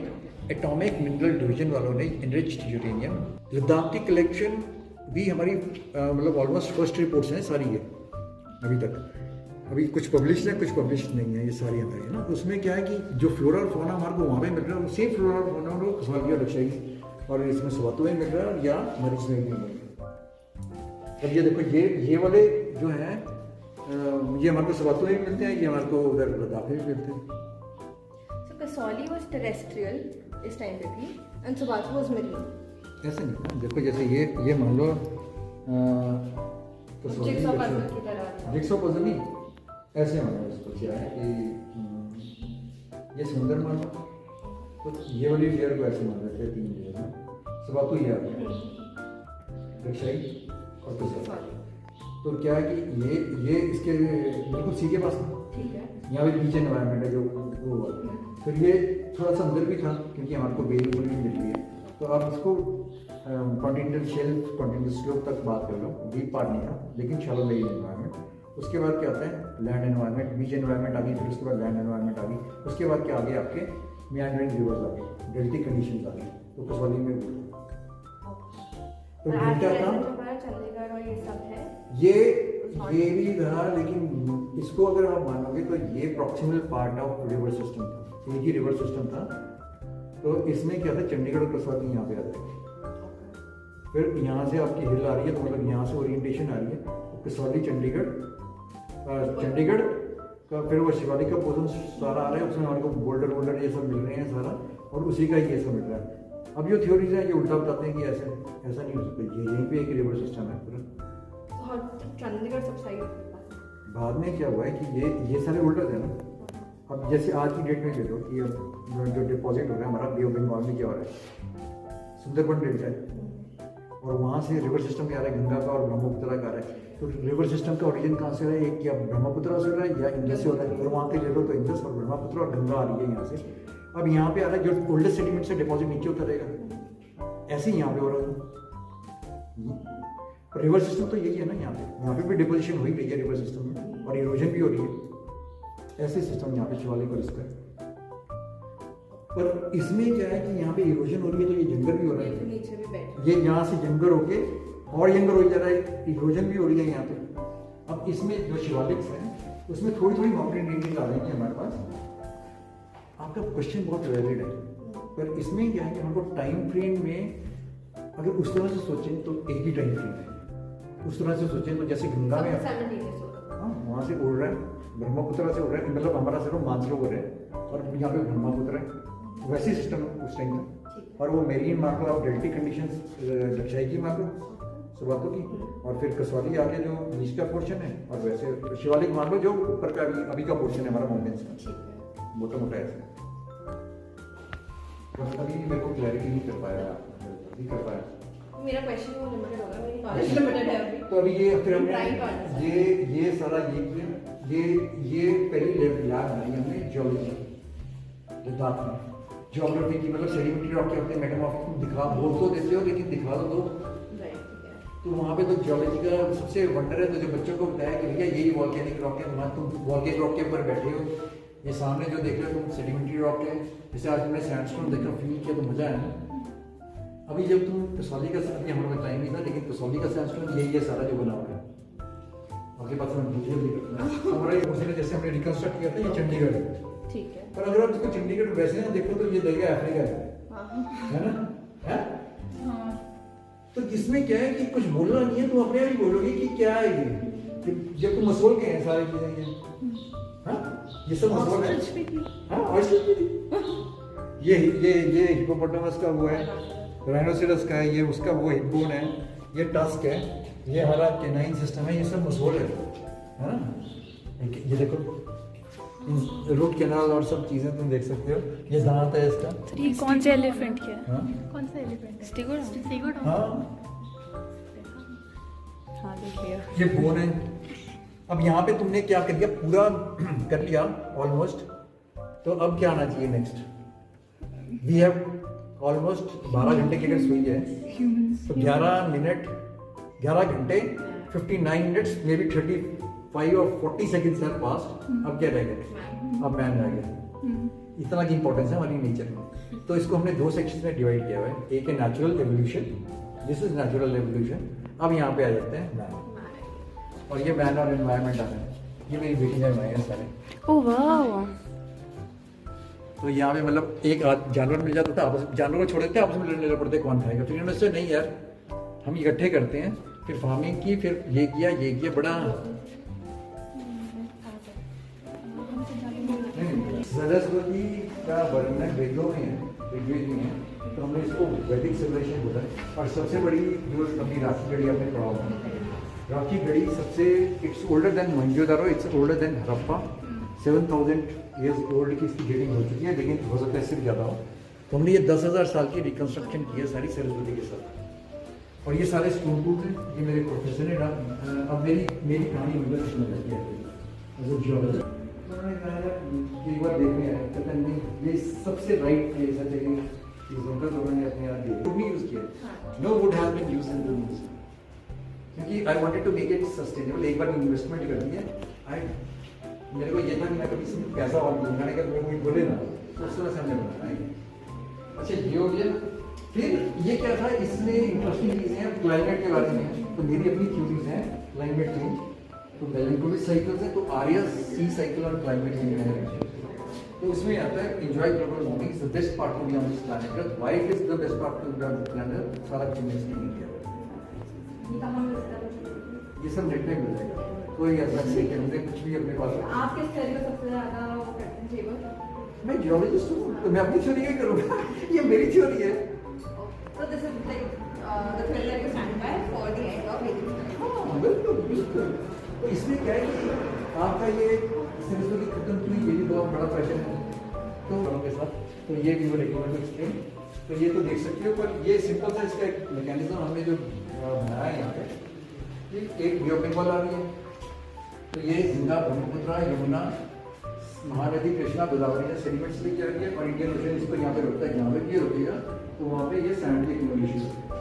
एटॉमिक मिनरल डिवीजन वालों ने इनरिच्ड यूरेनियम, लद्दाख की कलेक्शन भी हमारी मतलब ऑलमोस्ट फर्स्ट रिपोर्ट्स हैं सारी है अभी तक। अभी कुछ पब्लिश है, कुछ पब्लिश नहीं है, ये सारी हमारी है ना। तो उसमें क्या है कि जो फ्लोरा और फौना हमारे को वहाँ पे मिल रहा है, सेम फ्लोरा और फौना हम लोग कसौली और रक्षाई और इसमें स्वातो में मिल रहा है या मरीज में भी मिल रहा है। अब ये देखो, ये वाले जो हैं ये हमारे को स्वातो में मिलते हैं, ये हमारे को उधर लद्दाख में भी मिलते हैं। So Kasoli was terrestrial इस टाइम पे भी and Subathu was marine। ऐसे नहीं ना, देखो जैसे ये मान लो जिक्सॉ पजल की तरह। जिक्सॉ पजल नहीं, ऐसे मान लो इसको क्या है कि ये समुद्र मान लो, तो ये वाली लेयर को ऐसे मान लेते हैं 3 लेयर में, स्वातो ये आ गया, रक्षाई और कसौली। तो क्या है कि ये इसके बिल्कुल सी के पास था, ठीक है, यहाँ पे बीच एनवायरनमेंट है जो वो हुआ। फिर ये थोड़ा सा अंदर भी था क्योंकि हमारे को बेल भी मिल रही है, तो आप इसको कॉन्टिनेंटल शेल्फ, कॉन्टिनेंटल स्लोप तक बात कर लो, डीप पार्ट नहीं था लेकिन शैलो लेयर एनवायरनमेंट। उसके बाद क्या आता है, लैंड एनवायरनमेंट, बीच एनवायरनमेंट आ गई, फिर उसके बाद लैंड एनवायरनमेंट आ गई, उसके बाद क्या आ गए आपके मेandering रिवर्स आ गए, डेल्टिक कंडीशंस आ गई, तो कसौली में तो डेल्टा था, चंडीगढ़ और ये सब है, ये भी रहा। लेकिन इसको अगर आप मानोगे तो ये proximal part of river system था, एक ही रिवर सिस्टम था। तो इसमें क्या था, चंडीगढ़ और कसौली यहाँ पे आते हैं, फिर यहाँ से आपकी हिल आ रही है, तो मतलब यहाँ से ओरिएंटेशन आ रही है, तो कसौली चंडीगढ़ का, फिर वो शिवालिक का पोर्शन सारा आ रहा है, उसमें हमारे को बोल्डर ये सब मिल रहे हैं सारा, और उसी का ही ये सब मिल रहा है। अब जो थ्योरीज है ये उल्टा बताते हैं कि ऐसा नहीं हो सकता, ये यहीं पे एक रिवर सिस्टम है पूरा। चंडीगढ़ सबसाइड बाद में क्या हुआ है कि ये सारे उल्टा थे ना। अब जैसे आज की डेट में ले लो कि अब जो डिपॉजिट हो रहा है हमारा बे ऑफ बंगाल में क्या हो रहा है, सुंदरबन डेल्टा है, और वहाँ से रिवर सिस्टम क्या आ रहा है, गंगा का और ब्रह्मपुत्र का आ रहा है। तो रिवर सिस्टम का ओरिजिन कहाँ से रहा है, एक या ब्रह्मपुत्र से हो रहा है या इंडस से हो रहा है, और वहाँ पे ले लो तो इंडस और ब्रह्मपुत्र और गंगा आ रही है यहाँ से। अब यहाँ पे आ रहा है जो ओल्डेस्ट सेडिमेंट से डिपॉजिट नीचे उतरेगा, ऐसे ही यहाँ पे हो रहा है। रिवर सिस्टम तो यही है ना, यहाँ पे भी डिपोजिशन हो ही रही है रिवर सिस्टम में, और इरोजन भी हो रही है, ऐसे सिस्टम यहाँ पे शिवालिक और इसका। पर इसमें क्या है कि यहाँ पे इरोजन हो रही है, तो ये जंगल भी हो रहा है, नीचे भी बैठ, ये यहाँ से जंगल होके और जंगल हो जा रहा है, इरोजन भी हो रही है यहाँ पे। अब इसमें जो शिवालिक्स हैं उसमें थोड़ी थोड़ी माउंटेन रेंजेस आ रही है हमारे पास। आपका क्वेश्चन बहुत वैलिड है, पर इसमें क्या है कि हमको टाइम फ्रेम में अगर उस तरह से सोचें तो एक ही टाइम फ्रेम है, उस तरह से सोचें तो जैसे गंगा में वहाँ से उड़ रहा है, ब्रह्मपुत्र से उड़ रहा है, मतलब हमारा सिर्फ मानसरोवर है और यहाँ पे ब्रह्मपुत्र है, वैसे सिस्टम उस टाइम में। और वो मेरीन मान लो, आप डेल्टिक कंडीशंस रक्षाई की मान लो, सुबातो की, और फिर कसौली आगे जो बीच का पोर्शन है, और वैसे शिवालिक मान लो जो ऊपर का अभी का पोर्शन है हमारा माउंटेन्स का, मोटा मोटा ऐसा। अभी मेरे को क्लैरिटी नहीं कर पाया, मेरा क्वेश्चन वो लिमिटेड होगा, मेरी नॉलेज लिमिटेड है अभी। तो अभी ये फिर हमने ये सारा ये पहली लैब बनाई हमने जियोलॉजी लद्दाख में, ज्योग्राफी की, मतलब सेडिमेंट्री रॉक के होते हैं, मेटामॉर्फिक दिखा बोल तो देते हो लेकिन दिखा दो। तो वहाँ पे तो जियोलॉजी का सबसे वंडर है, तो जो बच्चों को बताया कि भैया यही वॉल्केनिक रॉक है, वहाँ तुम वॉल्केनिक रॉक के ऊपर बैठे हो, ये सामने जो देख रहे हो तुम सेडिमेंट्री रॉक है। जैसे आज तुमने सैंडस्टोन देखा, फील किया तो मजा आया ना। अभी जब तुम कसौली का, अभी हमारे पास टाइम नहीं था, लेकिन कसौली का सैंडस्टोन यही है सारा जो बना हुआ है, आपके पास मैं डिटेल भी करता हूँ। हमारा ये उसी ने जैसे हमने रिकंस्ट्रक्ट किया था, ये चंडीगढ़ है, ठीक है, पर अगर आप इसको चंडीगढ़ वैसे ना देखो तो ये जगह अफ्रीका है ना, है? तो इसमें क्या है कि कुछ बोलना नहीं है, तुम अपने आप ही बोलोगे कि क्या है ये, जब तुम मसोल के हैं सारी चीजें ये सब मसोल है, ये हिप्पोपोटामस का वो है, राइनोसेरस का है, ये उसका वो हिप्पोन है, ये टस्क है, ये हमारा कैनाइन सिस्टम है, ये सब मसोल है ना। ये देखो रूट कैनाल और सब चीजें तुम देख सकते हो, ये दांत है इसका। ये कौन से एलिफेंट क्या है? कौन सा एलिफेंट है? स्टिगोडा। हाँ देख लिया। ये बोन है। अब यहाँ पे तुमने क्या कर दिया, पूरा कर लिया ऑलमोस्ट, तो अब क्या आना चाहिए नेक्स्ट? वी हैव ऑलमोस्ट 12 घंटे की अगर सोई है तो 11 घंटे 59 minutes, may be 5 or 40 seconds have passed, अब क्या रह गया? अब मैन रह गया। इतना की इंपॉर्टेंस है हमारी नेचर में। तो इसको हमने 2 सेक्शन में डिवाइड किया हुआ है। एक है natural evolution, this is natural evolution. अब यहाँ पे आ जाते हैं मैन, और ये मैन और एनवायरनमेंट आ रहा है। ये मेरी बेटी ने बनाए हैं सारे। ओह वाह। तो यहाँ पे मतलब एक जानवर मिल जाता था, आपस जानवर को छोड़ देते आपस में लड़ने पड़ते कौन खाएगा। फिर इन्होंने सोचा नहीं यार हम इकट्ठे करते हैं, फिर फार्मिंग की, फिर ये किया बड़ा। सरस्वती का वर्णन वेदों में है, ऋग्वेद में है, तो हमने इसको वैदिक सिविलाइजेशन बोला है। और सबसे बड़ी जो अपनी राखी गढ़ी आपने पढ़ा होगा, राखी गढ़ी सबसे it's older than Mohenjodaro, it's older than Harappa. 7000 years old की इसकी डेटिंग हो चुकी है, लेकिन हो सकता है इससे भी ज़्यादा हो। तो हमने ये 10,000 साल की रिकन्स्ट्रक्शन की है सारी सरस्वती के साथ। और ये सारे स्टोन टूल्स हैं, ये मेरे प्रोफेसर ने अब मेरी कहानी मुझे सुना जाती है एज अ जियोलॉजिस्ट। उन्होंने कहा एक बार देखने आया, कहते नहीं ये सबसे राइट प्लेस है लेकिन चीज़ों का, तो उन्होंने अपने यहाँ वुड नहीं यूज़ किया। No wood have been used in the museum, क्योंकि I wanted to make it sustainable. एक बार इन्वेस्टमेंट कर दी है, मेरे को ये था कि मैं कभी इसमें पैसा और दूंगा नहीं, कि कोई बोले ना, तो उस तरह से हमने बनाया। अच्छा ये हो गया। फिर ये क्या था, इसमें इंटरेस्टिंग चीज़ें हैं क्लाइमेट के बारे में। तो मेरी अपनी थ्योरीज हैं क्लाइमेट चेंज, तो मेलैंकोलिक साइकिल्स है, तो आर्यस सी साइकिल और क्लाइमेट चेंज है। तो इसमें आता है enjoy global warming is the best part to be on this planet. Why it is the best part to be on this planet, सारा कुछ एक्सप्लेन किया ये सब नेट पे मिल जाएगा। कोई ऐसा नहीं कि हमने कुछ भी अपने पास। आप किस थ्योरी को सबसे ज्यादा वो करते हैं फेवर? मैं जियोलॉजिस्ट हूँ, तो मैं अपनी थ्योरी क्या करूँगा? ये मेरी थ्योरी है। So this is like the theory that you stand by for the end of Vedic. हाँ बिल्कुल बिल्कुल। तो इसमें क्या है कि आपका ये सरस्वती खत्म हुई, ये भी बहुत बड़ा पैशन है तो के साथ। तो ये भी वो एक्सप्लेन, तो ये तो देख सकते हो। पर ये सिंपल सा इसका एक मैकेनिज्म हमने जो बनाया है यहाँ पे, एक बियोपिंग आ रही है, तो ये गंगा, ब्रह्मपुत्र, यमुना, महानदी, कृष्णा, गोदावरी से सेडिमेंट्स लेके आ रही है, और इंडियन ओशन इसको यहाँ पे रोकता है। यहाँ पे ये रोकेगा तो वहाँ पे ये सैंड की एक्युमुलेशन होती है।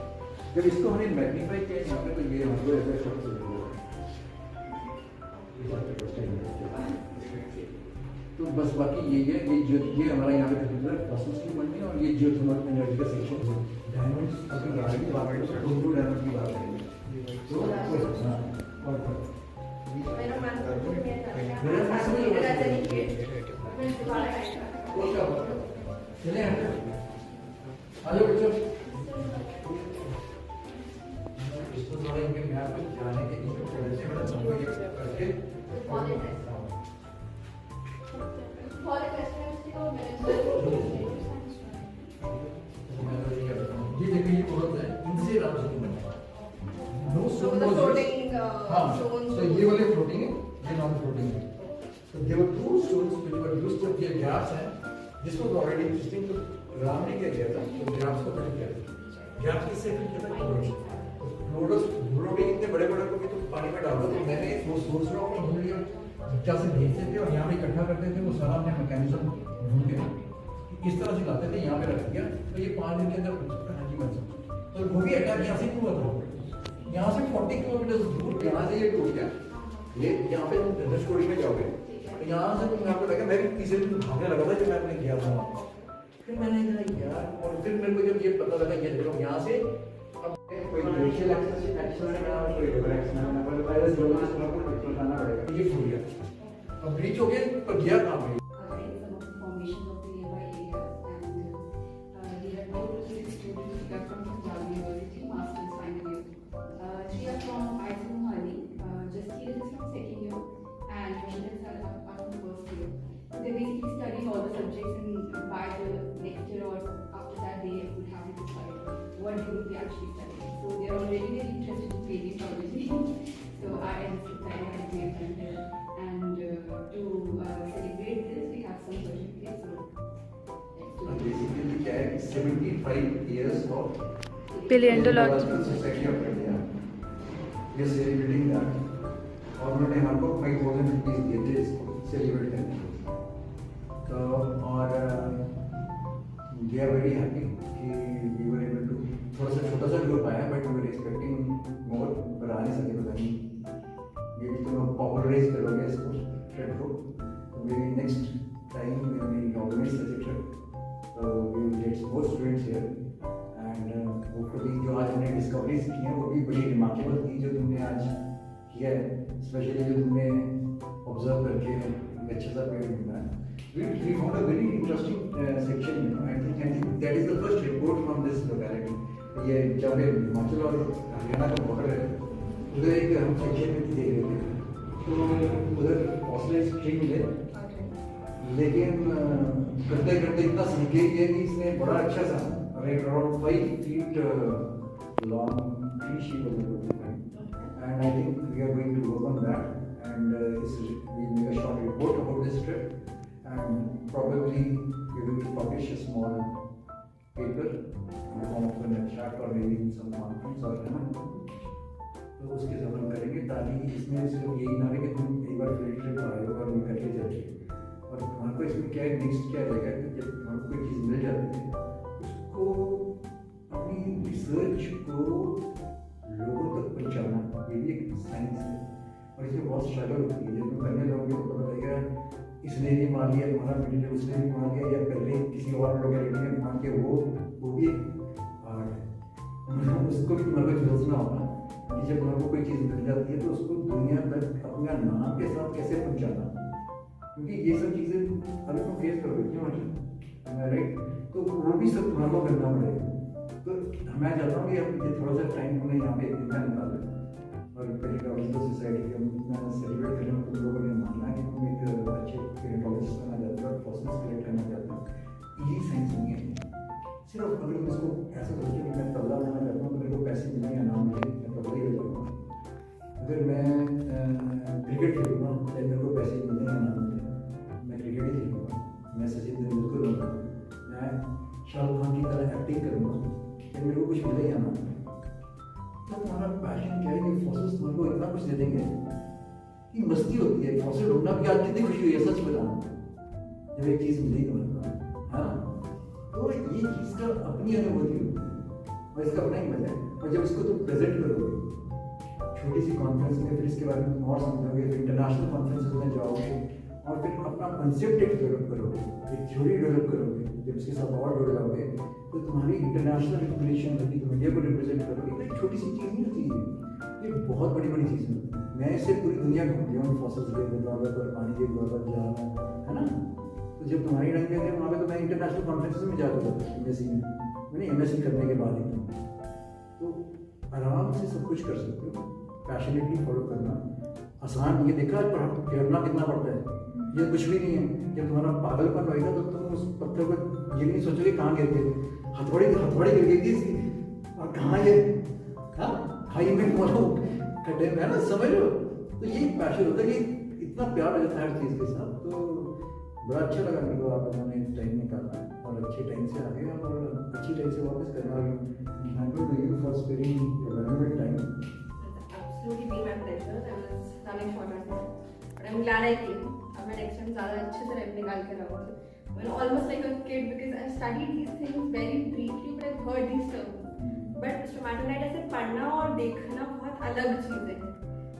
जब इसको हमने मैग्नीफाई किया यहाँ पे, तो ये हमको ऐसा शॉट से तो बस बाकी यही है। ये हमारा यहाँ पे प्रोसेस की बननी है, और ये जियोथर्मल एनर्जी का सेक्शन है। डायमंड्स अपनी डायमंड की बात करें तो डायमंड की बात करेंगे तो और मेरा मान चले आजो बच्चों, इसको थोड़ा इनके मैप पे जाने के लिए थोड़े से बड़ा सबको ये करके ये देखिए ये बहुत है, इनसे राम जी बना नो So the floating हाँ, stones. so ये वाले floating है, ये non floating है। So there were 2 stones which were used to create gaps हैं। This was already existing, तो राम ने क्या किया था, तो gaps को फिल किया था। gaps किससे फिल किया था? क्लोरोस। फ्लोटिंग इतने बड़े-बड़े को भी तो पानी में डाल दो, तो मैंने वो सोर्स रॉक को ढूंढ लिया, क्या से भेजते थे और यहाँ पे इकट्ठा करते थे, वो सारा हमने मैकेनिज्म ढूंढ के इस तरह से लाते थे, यहाँ पे रख दिया, तो ये 5 दिन के अंदर कहानी बन सकती। तो वो भी अटैक यहाँ से क्यों हुआ था? यहाँ से 40 किलोमीटर दूर, यहाँ से ये टूट गया। ये यहाँ पे तुम धनुषकोडी में जाओगे, तो यहाँ से तुम आपको लगा, मैं भी तीसरे दिन भागने लगा था जब मैं अपने गया था। फिर मैंने कहा यार, और फिर मेरे को जब ये पता लगा ये देखो यहाँ से अब कोई ग्लेशियल एक्शन है ना, कोई रिवर एक्शन है ना, पर पहले जो है उसको बताना पड़ेगा। ये फूल गया, अब ब्रीच हो गया, पर गया कहाँ पे? They basically study all the subjects, and by the next year or after that, they would have to decide what they would be actually studying. So they are already very interested in paleontology. So I understood that I had made them here, and to celebrate this, we have some certificates. So basically क्या है, 75 years of Paleontology Society of India. We are celebrating that. और उन्होंने हमको 5,000 rupees दिए थे इसको celebrate करने के। तो और वी आर वेरी हैप्पी कि वी वर एबल टू, थोड़ा सा छोटा सा ग्रुप आया, but we were expecting more, पर आ नहीं सके, पता नहीं ये भी तो पॉपुलर ऑर्गेनाइज करोगे इसको ट्रिप को, तो मेरी next time we organize such a trip, तो we will get more students here and hopefully जो आज हमने डिस्कवरीज की हैं वो भी बड़ी रिमार्केबल थी जो तुमने आज किया है, स्पेशली जो तुमने ऑब्जर्व करके एक अच्छा सा पेड़ ढूंढा है. We found a very interesting section, you know. I think that is the first report from this locality. ये जब हिमाचल और हरियाणा का बॉर्डर है, उधर एक हम सेक्शन में देख रहे थे, तो उधर फॉसिलाइज ट्री मिले, लेकिन करते करते इतना सीख गई है कि इसने बड़ा अच्छा सा around 5 feet long tree she was able to find, and I think we are going to work on that, and we make a short report about this trip. And probably we will publish a small paper in the form of an abstract or maybe in some conference or तो उसके साथ हम करेंगे ताकि इसमें सिर्फ यही ना रहे कि तुम एक बार फील्ड ट्रिप आए हो और निकल के चले, और तुम्हारे को इसमें क्या नेक्स्ट क्या रहेगा कि जब तुम्हारे कोई चीज़ मिल जाती है उसको अपनी रिसर्च को लोगों तक पहुँचाना, ये भी एक साइंस है और इसमें बहुत स्ट्रगल होती है. जब तुम करने लगोगे तो पता लगेगा इसने भी मान लिया तुम्हारा वीडियो, उसने भी मान लिया, या पहले किसी और लोकेलिटी ने मान के वो भी आर्ट है. उसको भी तुम्हारे को सोचना होगा कि जब तुम्हारे को कोई चीज़ मिल जाती है तो उसको दुनिया तक अपना नाम के साथ कैसे पहुंचाना, क्योंकि ये सब चीज़ें अभी तुम फेस करोगे क्यों राइट, तो वो भी सब तुम्हारे को करना पड़ेगा. तो मैं चाहता हूँ कि अब ये थोड़ा सा टाइम तुमने यहाँ पे इतना निकाला और पेरियोडोलॉजिकल सोसाइटी के हम इतना सेलिब्रेट करें, तुम लोगों ने मानना है कि तुम एक अच्छे पेरियोडोलॉजिस्ट बनना चाहते हो और फॉसिल्स कलेक्ट करना चाहते हो. इजी साइंस नहीं है सिर्फ. अगर तुम इसको ऐसा सोचो कि मैं तबला बनाना चाहता हूँ तो मेरे को पैसे मिले या ना मिले मैं तबला ही बजाऊँगा. अगर मैं क्रिकेट खेलूँगा चाहे मेरे को पैसे मिले या ना मिले मैं क्रिकेट ही खेलूँगा. मैं सचिन तेंदुलकर बनूँगा, मैं शाहरुख खान की तरह एक्टिंग करूँगा चाहे मेरे को कुछ मिले या ना मिले. तो तुम्हारा पैशन क्या है कि फॉसिल्स तुम्हारे को इतना कुछ दे देंगे कि मस्ती होती है. फॉसिल ढूंढना भी आज कितनी खुशी हुई है सच बताना जब एक चीज़ मिली तुम्हारे को, है ना. तो ये चीज़ का अपनी अनुभूति होती है और इसका अपना ही मजा है. और जब इसको तुम प्रेजेंट करोगे छोटी सी कॉन्फ्रेंस में, फिर इसके बारे में तुम और समझोगे, फिर इंटरनेशनल कॉन्फ्रेंस में जाओगे और फिर अपना कंसेप्ट एक डेवलप करोगे, एक थ्योरी डेवलप करोगे. जब इसके साथ और जुड़ जाओगे तो तुम्हारी इंटरनेशनल रिकग्निशन होगी, तुम इंडिया को रिप्रेजेंट करोगे. तो एक छोटी सी चीज़ नहीं होती है, ये बहुत बड़ी बड़ी चीज़ें होती है. मैं इससे पूरी दुनिया घूम गया हूँ फॉसिल्स के बदौलत और पानी के बदौलत जा रहा हूँ, है ना. तो जब तुम्हारी टाइम पे थे वहाँ पे तो मैं इंटरनेशनल कॉन्फ्रेंसेस में जा चुका था एमएससी में, मैंने एमएससी करने के बाद ही. तो आराम से सब कुछ कर सकते हो. पैशनेटली फॉलो करना आसान नहीं है. देखा करना कितना पड़ता है, ये कुछ भी नहीं है. जब तुम्हारा पागलपन होएगा तो तुम उस पत्थर को ये नहीं सोचोगे कहाँ गिर गए, हथौड़ी गिर गई थी इसकी और कहाँ ये खाई में बोलो खड्डे में, है ना, समझ लो. तो ये पैशन होता है कि इतना प्यार हो जाता है हर चीज़ के साथ. तो बड़ा अच्छा लगा मेरे को आप लोगों ने टाइम निकाला और अच्छे टाइम से आ गए और अच्छी टाइम से वापस करना. Thank you to you for sparing your valuable time. Absolutely been my pleasure. I was running short on time, but I'm glad I came. अब मैं next time ज़्यादा अच्छे से टाइम निकाल कर आऊँगी. I'm almost like a kid because I've studied these things very briefly, but I've heard these terms. But stromatolite ऐसे पढ़ना और देखना बहुत अलग चीज़ है.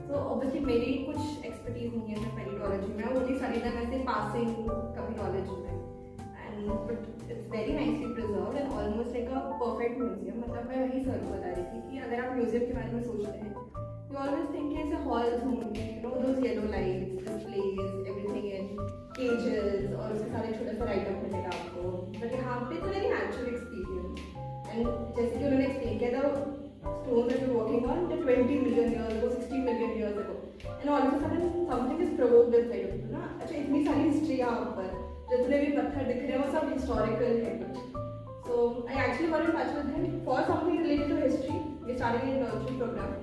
So obviously मेरी कुछ expertise नहीं है पेरियोडोलॉजी में, only studied them ऐसे passing कभी knowledge में. But it's very nicely preserved and almost like a perfect museum. मतलब मैं वही सर को बता रही थी कि अगर आप म्यूजियम के बारे में सोचते हैं you always think it's a hall होंगे, you know those yellow lights, displays, everything in cages और उसके साथ एक छोटा सा write-up मिलेगा आपको. But यहाँ पे it's a very natural experience. And जैसे कि उन्होंने explain किया था stones that we're working on the 20 million years ago, 60 million years ago, and all of a sudden something is provoked inside of you ना. अच्छा इतनी सारी history यहाँ पर जितने भी पत्थर दिख रहे हैं वो सब historical है. So I actually got in touch with him for something related to history. We started a nursery program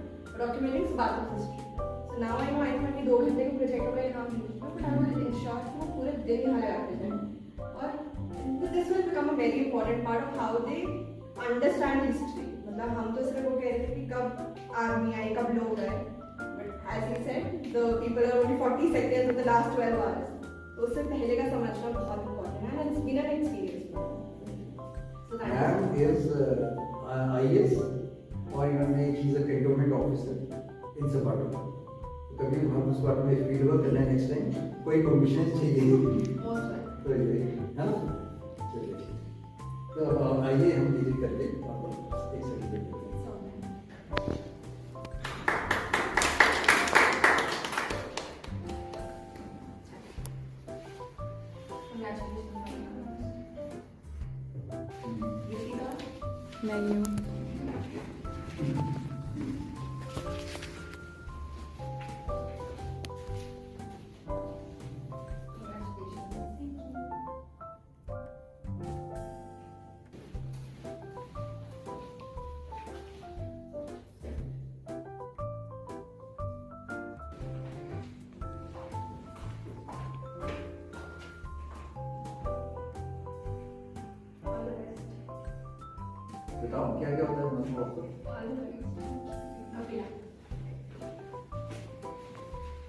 documenting Spartan's history. So now I know I can 2 घंटे का प्रोजेक्ट होगा यहाँ मिलूँगा, but I will ensure कि वो पूरे दिन यहाँ लगाते हैं. और this will become a very important part of how they understand history. मतलब हम तो सिर्फ वो कह रहे थे कि कब आर्मी आई, कब लोग आए, but as he said, the people are only 40 seconds of the last 12 hours. तो उससे पहले का समझना बहुत important है, and it's been an experience. So that is IAS or even he's a cantonment officer in Zapata. कभी हम उस बात में फील्ड वर्क करना है नेक्स्ट टाइम, कोई परमिशन चाहिए Most welcome. तो ये है ना, चलिए ठीक। तो अब आइए हम विजिट करके आपको एक सर्टिफिकेट देते हैं। मेन्यू बताओ क्या क्या होता है मौसम आपको?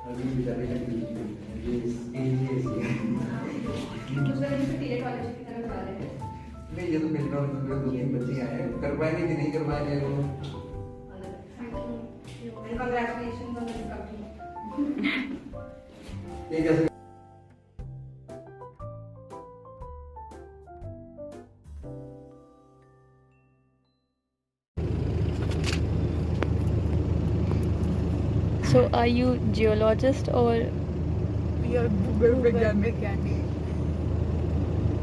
अभी बेचारे का नहीं, ये तो मिल रहा हूँ, दो तीन बच्चे आए हैं, कर पाएंगे कि नहीं कर पाएंगे वो? Congratulations on the recovery. ये कैसे? So are you geologist or We are Google वैज्ञानिक